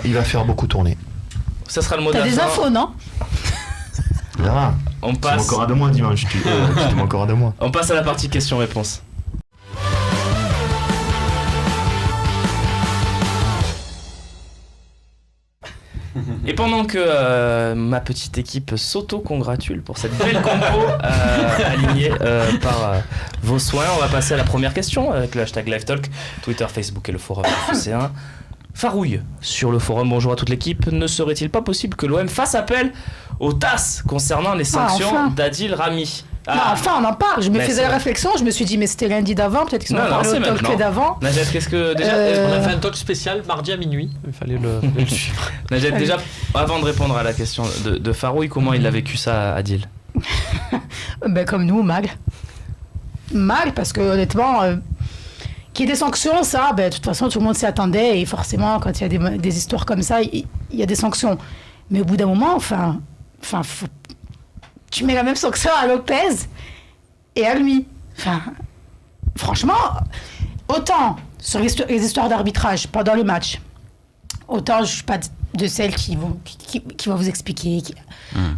Il va faire beaucoup tourner. Ça sera le mot de T'as la des fin. infos, non Ça va. On Tu passe. encore à 2 mois dimanche. Tu t'aimes encore à 2 mois. On passe à la partie questions-réponses. Et pendant que ma petite équipe s'auto-congratule pour cette belle compo alignée par vos soins, on va passer à la première question avec le hashtag LiveTalk, Twitter, Facebook et le forum FC1. Farouille sur le forum, bonjour à toute l'équipe. Ne serait-il pas possible que l'OM fasse appel aux TAS concernant les sanctions enfin. d'Adil Rami? Non, enfin, on en parle. Je me Mais faisais c'est la vrai. réflexion. Je me suis dit, mais c'était lundi d'avant. Peut-être qu'ils Non, ont non, parlé c'est au talk maintenant. d'avant. Najat, qu'est-ce que déjà On a fait un talk spécial mardi à minuit. Il fallait le suivre. Najat, déjà, avant de répondre à la question de Farouille, comment il a vécu ça, Adil? Ben, comme nous, mal. Mal, parce que honnêtement, qu'il y ait des sanctions, ça, ben, de toute façon, tout le monde s'y attendait. Et forcément, quand il y a des histoires comme ça, il y a des sanctions. Mais au bout d'un moment, tu mets la même sanction à Lopez et à lui. Enfin, franchement, autant sur les histoires d'arbitrage pendant le match, autant je ne suis pas de celles qui vont vous expliquer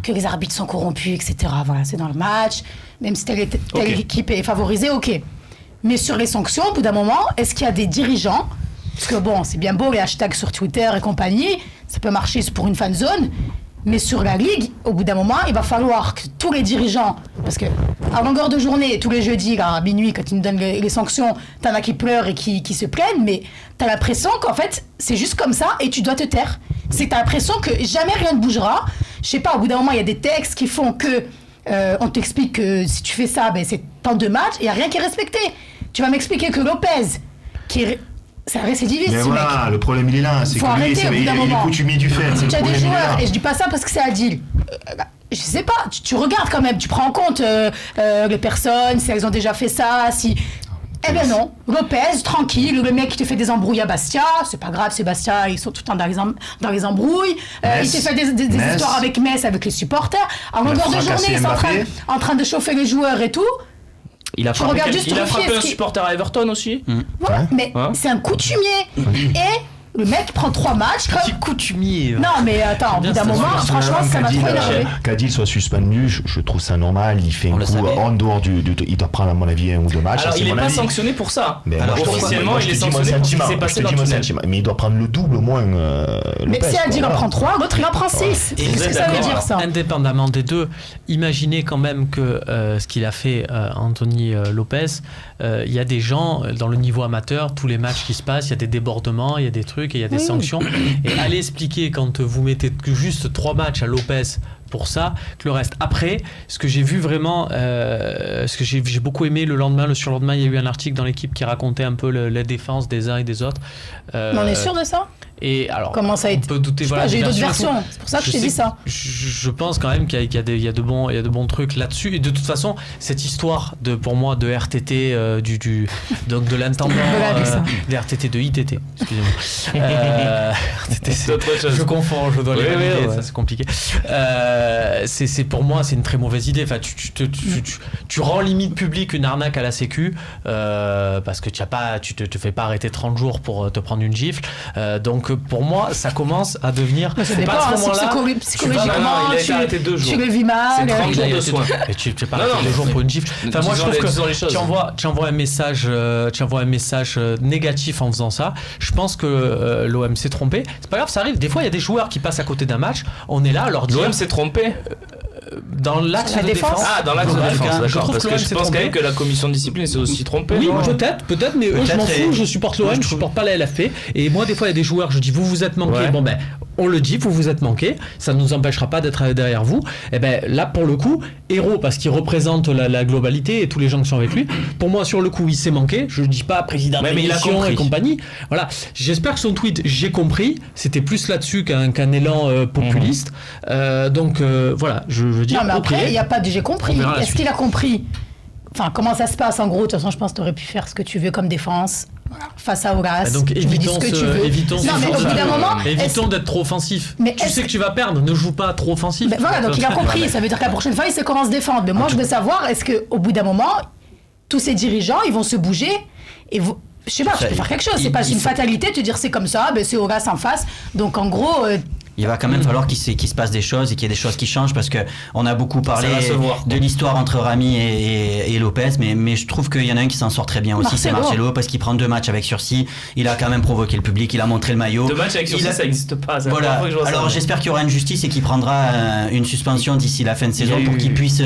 que les arbitres sont corrompus, etc. Voilà, c'est dans le match, même si telle équipe est favorisée, ok. Mais sur les sanctions, au bout d'un moment, est-ce qu'il y a des dirigeants, parce que bon, c'est bien beau les hashtags sur Twitter et compagnie, ça peut marcher pour une fan zone, mais sur la Ligue, au bout d'un moment, il va falloir que tous les dirigeants, parce que à longueur de journée, tous les jeudis, là, à minuit, quand ils nous donnent les sanctions, t'en as qui pleurent et qui se plaignent, mais t'as l'impression qu'en fait, c'est juste comme ça et tu dois te taire. C'est t'as l'impression que jamais rien ne bougera. Je sais pas, au bout d'un moment, il y a des textes qui font que on t'explique que si tu fais ça, ben, c'est tant de matchs, il n'y a rien qui est respecté. Tu vas m'expliquer que Lopez, c'est un récidiviste, mais ce voilà, mec. le problème il est là, c'est Faut que lui, arrêter, au bout d'un il est moment. coutumier du fait. Tu as des joueurs, et je dis pas ça parce que c'est Adil. Je sais pas, tu regardes quand même, tu prends en compte les personnes, si elles ont déjà fait ça, si... Eh ben non, Lopez, tranquille, le mec qui te fait des embrouilles à Bastia, c'est pas grave, c'est Bastia, ils sont tout le temps dans les embrouilles. Il te fait des histoires avec Metz, avec les supporters. À longueur de journée, ils sont en train de chauffer les joueurs et tout. Il a Tu regardes frappé, juste il a Ruffier, frappé un ce qui- supporter à Everton aussi. Voilà, Ouais. mais Hein c'est un coutumier. Et le mec prend 3 matchs. Petit coutumier. Non, mais attends, au bout d'un moment, franchement, ça m'a trop énervé. Qu'Adil soit suspendu, je trouve ça normal. Il fait On un le coup savait. en dehors il doit prendre à mon avis 1 ou 2 matchs. Alors ça, c'est il n'est mon pas avis. sanctionné pour ça. Mais Alors, moi, je te- officiellement, moi, je il est te dis mon sanctionné pour ce qui sentiment, s'est je passé te dans dis le mon tunnel. sentiment. Mais il doit prendre le double au moins. Mais si Adil en prend 3, l'autre il en prend 6. Et Qu'est-ce vous que êtes ça veut d'accord, dire ça? Indépendamment des deux, imaginez quand même que ce qu'il a fait Anthony Lopez, il y a des gens dans le niveau amateur, tous les matchs qui se passent, il y a des débordements, il y a des trucs et il y a des sanctions. Et allez expliquer quand vous mettez que juste 3 matchs à Lopez pour ça, que le reste. Après, ce que j'ai vu vraiment, ce que j'ai beaucoup aimé le lendemain, le surlendemain, il y a eu un article dans l'équipe qui racontait un peu la défense des uns et des autres. Mais on est sûr de ça? Et alors, Comment ça a on été? peut douter. Je sais Voilà, pas, j'ai eu des d'autres versions. versions, c'est pour ça que je t'ai sais dit ça. Je pense quand même qu'il y a de bons trucs là-dessus. Et de toute façon, cette histoire pour moi de RTT, donc de l'intendant, Voilà, avec ça. des RTT de ITT, excusez-moi. RTT, C'est autre chose. je confonds, je dois les Oui, valider, oui, ouais. ça c'est compliqué. C'est pour moi, c'est une très mauvaise idée. Enfin, tu rends limite public une arnaque à la Sécu parce que tu te fais pas arrêter 30 jours pour te prendre une gifle. Donc pour moi, ça commence à devenir. Mais ça c'est dépend, pas à hein, ce moment-là. psychologiquement, il a été arrêté 2 jours. tu le vis mal. C'est 30 jours de soins. Mais tu fais pas Non, arrêter non, 2 jours mais- pour une gifle. Enfin, moi, je trouve disons les que choses. tu envoies un message négatif en faisant ça. Je pense que l'OM s'est trompé. C'est pas grave, ça arrive. Des fois, il y a des joueurs qui passent à côté d'un match. On est là, à leur dire L'OM s'est trompé. dans l'axe Sur la de défense. défense. Ah, dans l'axe de Ouais, défense, je d'accord. trouve Parce que que l'OM je s'est pense quand trompé. même que la commission de discipline s'est aussi trompée. Oui, non peut-être, mais eux, je m'en fous, je supporte l'OM, je supporte pas la LFP. Et moi, des fois, il y a des joueurs, je dis, vous êtes manqué. Ouais. Bon, ben, on le dit, vous êtes manqué. Ça ne nous empêchera pas d'être derrière vous. Et ben, là, pour le coup, héros, parce qu'il représente la globalité et tous les gens qui sont avec lui. Pour moi, sur le coup, il s'est manqué. Je ne dis pas président de Ouais, mais il a l'émission compris. et compagnie. Voilà. J'espère que son tweet, j'ai compris, c'était plus là-dessus qu'un élan populiste. Donc, voilà, je veux dire. Non, mais ok. après, il n'y a pas de j'ai compris. On verra la Est-ce suite. qu'il a compris? Enfin, comment ça se passe en gros? De toute façon, je pense que tu aurais pu faire ce que tu veux comme défense. Voilà. Face à Auras. Ah, donc tu lui dis ce que tu veux. évitons Non, mais au bout d'un moment, évitons d'être trop offensif. Mais Tu est-ce sais que tu vas perdre, ne joue pas trop offensif. Ben voilà, donc il a compris. Ouais. Ça veut dire que la prochaine fois, il sait comment se défendre. Mais moi, je veux savoir, est-ce qu'au bout d'un moment, tous ces dirigeants, ils vont se bouger et vous. Je sais pas, tu peux faire quelque chose. C'est pas une fatalité de te dire c'est comme ça, ben c'est Auras en face. Donc en gros. Il va quand même falloir qu'il se passe des choses et qu'il y ait des choses qui changent parce que on a beaucoup parlé va se voir. de l'histoire entre Rami et Lopez, mais je trouve qu'il y en a un qui s'en sort très bien aussi, c'est Marcelo parce qu'il prend 2 matchs avec sursis, il a quand même provoqué le public, il a montré le maillot. 2 matchs avec sursis, ça n'existe pas. C'est la Voilà. première fois que je vois ça. Alors j'espère qu'il y aura une justice et qu'il prendra une suspension d'ici la fin de saison Il y a pour eu- qu'il puisse.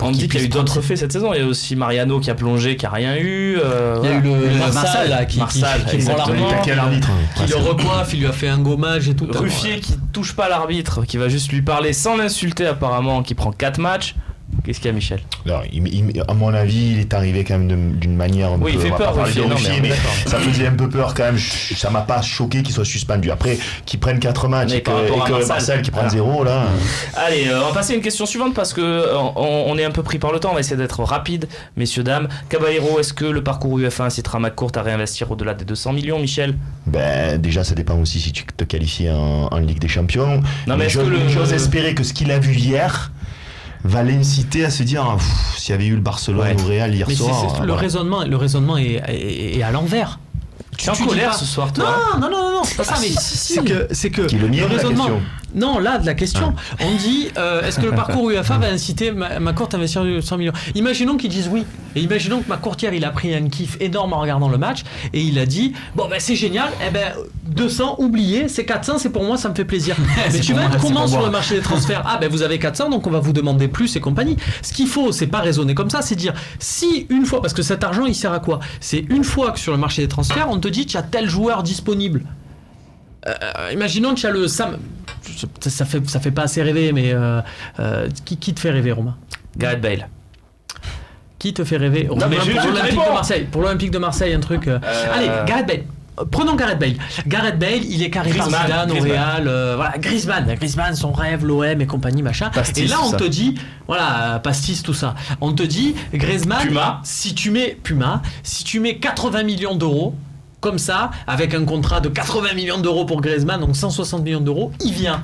On dit qu'il y a eu d'autres faits cette saison. Il y a aussi Mariano qui a plongé, qui a rien eu. Il y a eu le Marsal, Marsal là, qui Marsal, prend exactement. l'arbitre, Taquet à l'arbitre. qui le recoiffe, il lui a fait un gommage et tout. Ruffier qui touche pas l'arbitre, qui va juste lui parler sans l'insulter apparemment, qui prend 4 matchs. Qu'est-ce qu'il y a, Michel? Alors, à mon avis, il est arrivé quand même d'une manière un Oui, il peu, fait on va peur, pas parler de Ruffier, non, Ruffier, mais mais d'accord. ça faisait un peu peur quand même. Ça m'a pas choqué qu'il soit suspendu. Après, qu'il prenne 4 matchs Mais et que, par rapport à et que Marsal, Marcel qui prenne voilà. 0, là. Allez, on va passer à une question suivante parce que on est un peu pris par le temps. On va essayer d'être rapide, messieurs, dames. Caballero, est-ce que le parcours UEFA incitera McCourt à réinvestir au-delà des 200 millions, Michel? Ben, déjà, ça dépend aussi si tu te qualifies en Ligue des Champions. Non, mais est-ce que J'ose espérer que ce qu'il a vu hier, va l'inciter à se dire s'il y avait eu le Barcelone ou Real hier Mais soir. le raisonnement est à l'envers. Tu es en colère ce soir, toi? Non, c'est pas ça, mais c'est que Qui est le mien de la raisonnement. question. Non, là, de la question, on dit est-ce que le parcours UEFA va inciter McCourt à investir 100 millions? Imaginons qu'ils disent oui. Et imaginons que McCourt hier, il a pris un kiff énorme en regardant le match et il a dit bon, ben c'est génial, 200, oubliez, c'est 400, c'est pour moi, ça me fait plaisir. Mais tu vas être comment sur le marché des transferts? Ah, ben vous avez 400, donc on va vous demander plus et compagnie. Ce qu'il faut, c'est pas raisonner comme ça, c'est dire si une fois, parce que cet argent, il sert à quoi? C'est une fois que sur le marché des transferts, on te dit tu as tel joueur disponible. Imaginons que tu as le Sam. Ça fait pas assez rêver, mais qui te fait rêver, Romain? Gareth Bale. Qui te fait rêver? Non, mais pour l'Olympique de Marseille. Pour l'Olympique de Marseille, un truc. Allez, Gareth Bale. Prenons Gareth Bale. Gareth Bale, il est carré par Zidane au Real. Voilà, Griezmann, son rêve, l'OM et compagnie, machin. Pastis, et là, on ça. te dit, voilà, Pastis, tout ça. On te dit, Griezmann, Puma. si tu mets 80 millions d'euros, comme ça, avec un contrat de 80 millions d'euros pour Griezmann, donc 160 millions d'euros, il vient.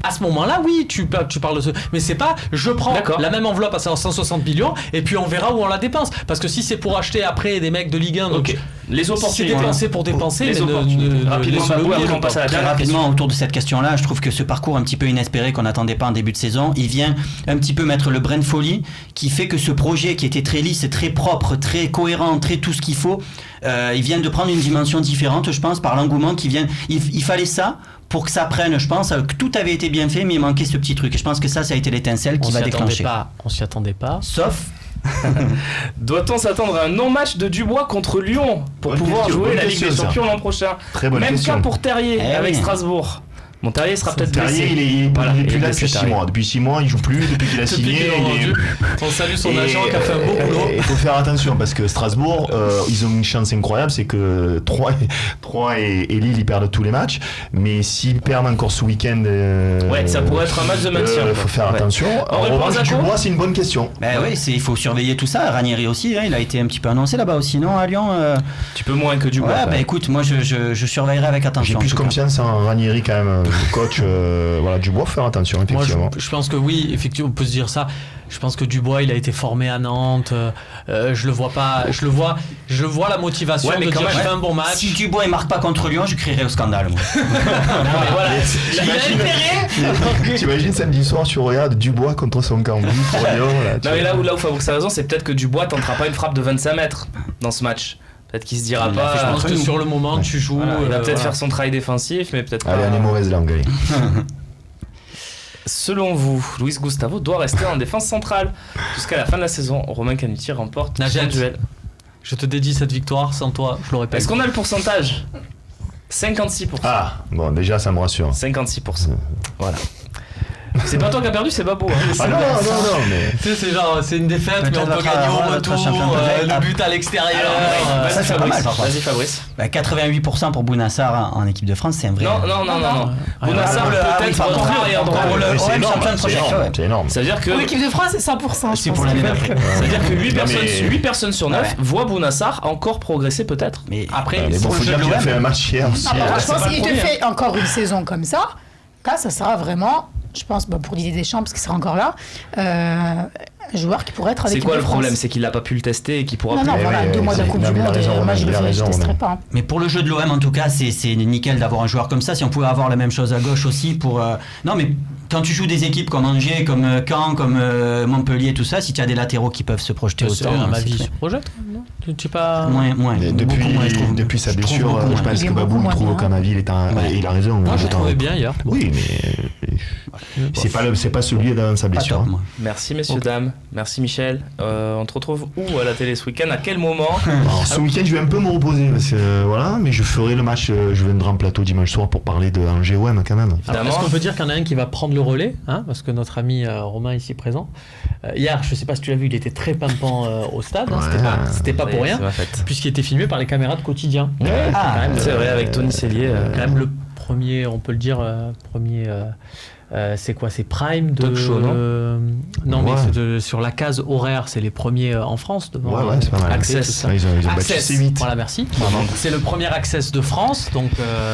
À ce moment-là, oui, tu parles de ce... Mais c'est pas, je prends la même enveloppe à 160 millions et puis on verra où on la dépense. Parce que si c'est pour acheter après des mecs de Ligue 1, donc les opportunités. Si c'est dépensé pour dépenser, les mais opportunités. Rapidement, Babou, après on passe à la Très dernière rapidement, question. autour de cette question-là, je trouve que ce parcours un petit peu inespéré qu'on n'attendait pas en début de saison, il vient un petit peu mettre le brin de folie qui fait que ce projet qui était très lisse, très propre, très cohérent, très tout ce qu'il faut, il vient de prendre une dimension différente, je pense, par l'engouement qui vient. Il fallait ça pour que ça prenne, je pense, que tout avait été bien fait, mais il manquait ce petit truc. Et je pense que ça a été l'étincelle qui va déclencher. On s'y attendait pas. Sauf... Doit-on s'attendre à un non-match de Dubois contre Lyon pour pouvoir jouer la Ligue des Champions l'an prochain? Très bonne Même question. cas pour Terrier avec oui. Strasbourg. Mon Terrier sera peut-être blessé. Terrier, il est plus là depuis 6 Terrier. mois. Depuis 6 mois, il joue plus. Depuis qu'il a signé. On salue son agent qui a fait un beau boulot. Il faut faire attention parce que Strasbourg, ils ont une chance incroyable, c'est que Troyes et Lille, ils perdent tous les matchs. Mais s'ils perdent encore ce week-end, Ça pourrait être un match de maintien. Il faut faire attention. En revanche, Dubois, c'est une bonne question. oui, il faut surveiller tout ça. Ranieri aussi, il a été un petit peu annoncé là-bas aussi, non, à Lyon Tu peux moins que Dubois. Ouais, écoute, moi je surveillerai avec attention. J'ai plus confiance en Ranieri quand même, le coach. Dubois, faut faire attention, effectivement. Moi, je pense que oui, effectivement, on peut se dire ça. Je pense que Dubois, il a été formé à Nantes. Je le vois pas. Je vois la motivation de dire je fais un bon match. Si Dubois il marque pas contre Lyon, je crierai au scandale. Moi. T'imagines samedi soir sur Real, Dubois contre son camp pour Lyon. Non, mais là où Fabrice a raison, c'est peut-être que Dubois tentera pas une frappe de 25 mètres dans ce match. Peut-être qu'il se dira pas. Je pense que sur le moment, tu joues. Il va peut-être faire son travail défensif, mais peut-être pas. Allez, on est mauvaise langue. Allez. Selon vous, Luis Gustavo doit rester en défense centrale jusqu'à la fin de la saison. Romain Canutti remporte son duel. Je te dédie cette victoire, sans toi, je l'aurais pas. Est-ce qu'on a le pourcentage? 56%. Ah, bon, déjà, ça me rassure. 56%. Voilà. C'est pas toi qui as perdu, c'est Babou. Ah non, mais... Tu sais, c'est genre, c'est une défaite, mais on peut gagner au retour, le but à l'extérieur. Vas-y c'est pas mal, Fabrice. ça. Vas-y Fabrice. 88% pour Bounassar en équipe de France, c'est un vrai... Non. Bounassar peut-être retrait droit. Pour le OM C'est champion de projet. c'est énorme. Ça veut dire que Pour l'équipe de France, c'est 100%. C'est pour l'année d'après. ça veut dire que 8 personnes sur 9 Ouais. voient Bounassar encore progresser peut-être. Mais Après, Mais bon, pour faut le jeu dire de qu'il a l'OM, fait un match hier aussi. Je pense c'est pas qu'il le te premier, fait encore une saison comme ça. Là, ça sera vraiment, je pense, pour Didier Deschamps, parce qu'il sera encore là, un joueur qui pourrait être avec C'est l'équipe quoi de le France. problème? C'est qu'il n'a pas pu le tester et qu'il pourra Non, plus. non, voilà, 2 mois de la Coupe du Monde, moi je le testerai pas. Mais pour le jeu de l'OM, en tout cas, c'est nickel d'avoir un joueur comme ça. Si on pouvait avoir la même chose à gauche aussi pour... Non, mais quand tu joues des équipes comme Angers, comme Caen, comme Montpellier, tout ça, si tu as des latéraux qui peuvent se projeter c'est autant... ma c'est vie très- se projette, non? Tu sais pas. Moins. Mais Beaucoup moins, je trouve. depuis sa Je trouve blessure, beaucoup je moins. pense Il est que Babou beaucoup il trouve moins qu'à ma vie, il a raison. Moi, je trouvais bien hier. Oui, mais c'est pas celui d'avant sa Pas blessure. top, moi. Merci messieurs, dames. Merci Michel. On te retrouve où à la télé ce week-end? À quel moment? Alors, ce week-end, je vais un peu me reposer, parce que, voilà, mais je ferai le match, je viendrai en plateau dimanche soir pour parler de Angers-OM quand même. Alors, est-ce qu'on peut dire qu'il y en a un qui va prendre le relais, hein, parce que notre ami Romain ici présent, hier, je sais pas si tu l'as vu, il était très pimpant au stade, hein, c'était pas pour rien, C'est ma fête. puisqu'il était filmé par les caméras de quotidien. C'est vrai, avec Tony Cellier. Quand même le premier, on peut le dire, premier c'est quoi? C'est Prime de Talk show, non, mais Ouais. c'est sur la case horaire, c'est les premiers en France devant Ouais, c'est pas mal. Access, Access. tout ça. Ouais, ils ont battu Access, C8. voilà, merci. C'est le premier Access de France, donc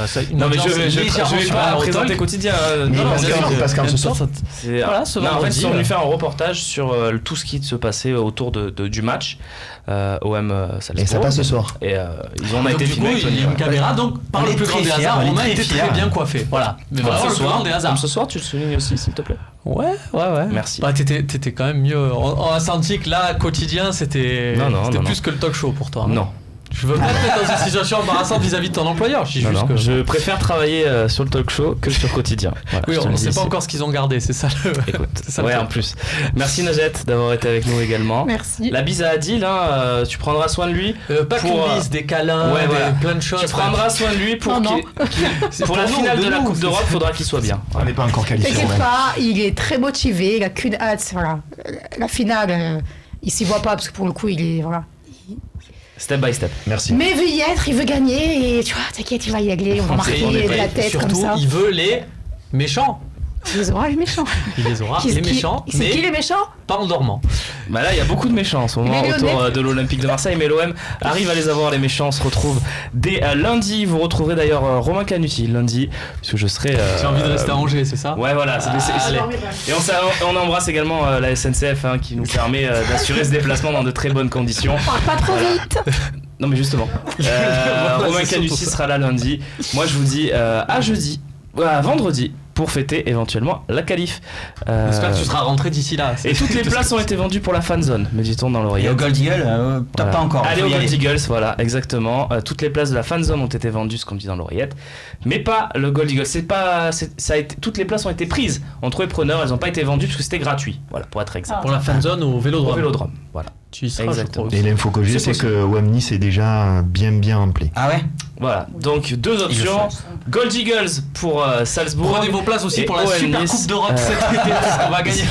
c'est une Non, mais je audience vais légèrement pas supérieure au présenter Talk. quotidien. Mais Non, non, parce bien qu'en- sûr. parce qu'en ce soir, C'est- Voilà, ce Non, en fait, vendredi, ils sont venus faire un reportage sur tout ce qui se passait autour du match OM Salzbourg. Et ça passe ce soir. Et on a Donc, été du coup, filmé. il y a une caméra, donc par On le est plus grand très des fiers, hasards, on est Romain très était fiers. très bien coiffé. Voilà. Mais Comme vraiment, ce le plus soir, grand des hasards. comme ce soir, tu le soulignes aussi, s'il te plaît. Ouais. Merci. Bah, t'étais quand même mieux. On a senti que là, quotidien, c'était Non, plus que le talk show pour toi. Non. Je veux pas te mettre dans une situation embarrassante vis-à-vis de ton employeur. Je dis juste que. Je préfère travailler sur le talk show que sur quotidien. Voilà, Oui, je te on le ne dis sait pas ici. encore ce qu'ils ont gardé, c'est ça le. Écoute, c'est ça le ouais, truc. en plus. Merci Najat d'avoir été avec nous également. Merci. La bise à Adil, tu prendras soin de lui. Pas Pour, qu'une bise, des câlins, ouais, voilà. plein de choses. Tu prendras soin de lui pour Non, pour la nous, finale de la nous, Coupe c'est d'Europe, ça. faudra qu'il soit bien. On n'est pas encore qualifié. T'inquiète ouais. pas, il est très motivé, il a qu'une hâte. Voilà. La finale, il s'y voit pas parce que pour le coup, il est. Voilà. Step by step. Merci. Mais il veut y être, il veut gagner et tu vois, t'inquiète, il va y aller, on va marquer on est de pas- la tête Surtout, comme ça. il veut les méchants. Il les aura, les méchants. Il les aura, les méchants, C'est qui mais les méchants? pas en dormant. Bah là, il y a beaucoup de méchants en ce moment Les Lyonnais. autour de l'Olympique de Marseille, mais l'OM arrive à les avoir. Les méchants, on se retrouve dès lundi. Vous retrouverez d'ailleurs Romain Canuti lundi, puisque je serai. J'ai envie de rester à Angers, c'est ça? Ouais, voilà. Et on embrasse également la SNCF qui nous permet d'assurer ce déplacement dans de très bonnes conditions. Parle pas trop vite. Non, mais justement. Romain c'est Canuti surtout ça. sera là lundi. Moi, je vous dis à jeudi, à vendredi, pour fêter éventuellement la qualif. J'espère que tu seras rentré d'ici là. Et toutes les places ont été vendues pour la fan zone, me dit-on dans Et l'oreillette. au Gold Eagle, t'as Voilà. pas encore. Allez faut au y Gold aller. Eagles, voilà, exactement. Toutes les places de la fan zone ont été vendues, ce qu'on me dit dans l'oreillette, mais pas le Gold Eagles. Ça a été, toutes les places ont été prises. On trouvait preneur, elles n'ont pas été vendues parce que c'était gratuit. Voilà, pour être exact. Pour la fan zone au Au Vélodrome. Vélodrome, voilà. Tu y seras, Exactement. je crois. Et l'info que j'ai, C'est c'est que OM Nice est déjà bien rempli. Ah ouais? Voilà, donc deux options. Gold Eagles pour Salzbourg. Prenez vos places aussi Et pour la OM Super Nice, Coupe d'Europe cet été, parce qu'on va gagner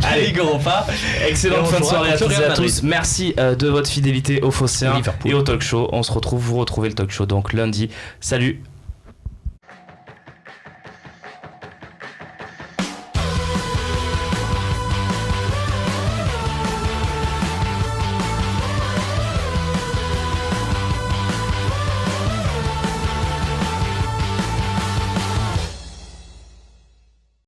la Allez. Ligue Europa. Excellente Et on fin de jouera soirée à contre toutes et Real à Madrid. tous. Merci de votre fidélité aux Phocéens Et Liverpool. et au talk show. On se retrouve, vous retrouvez le talk show donc lundi. Salut.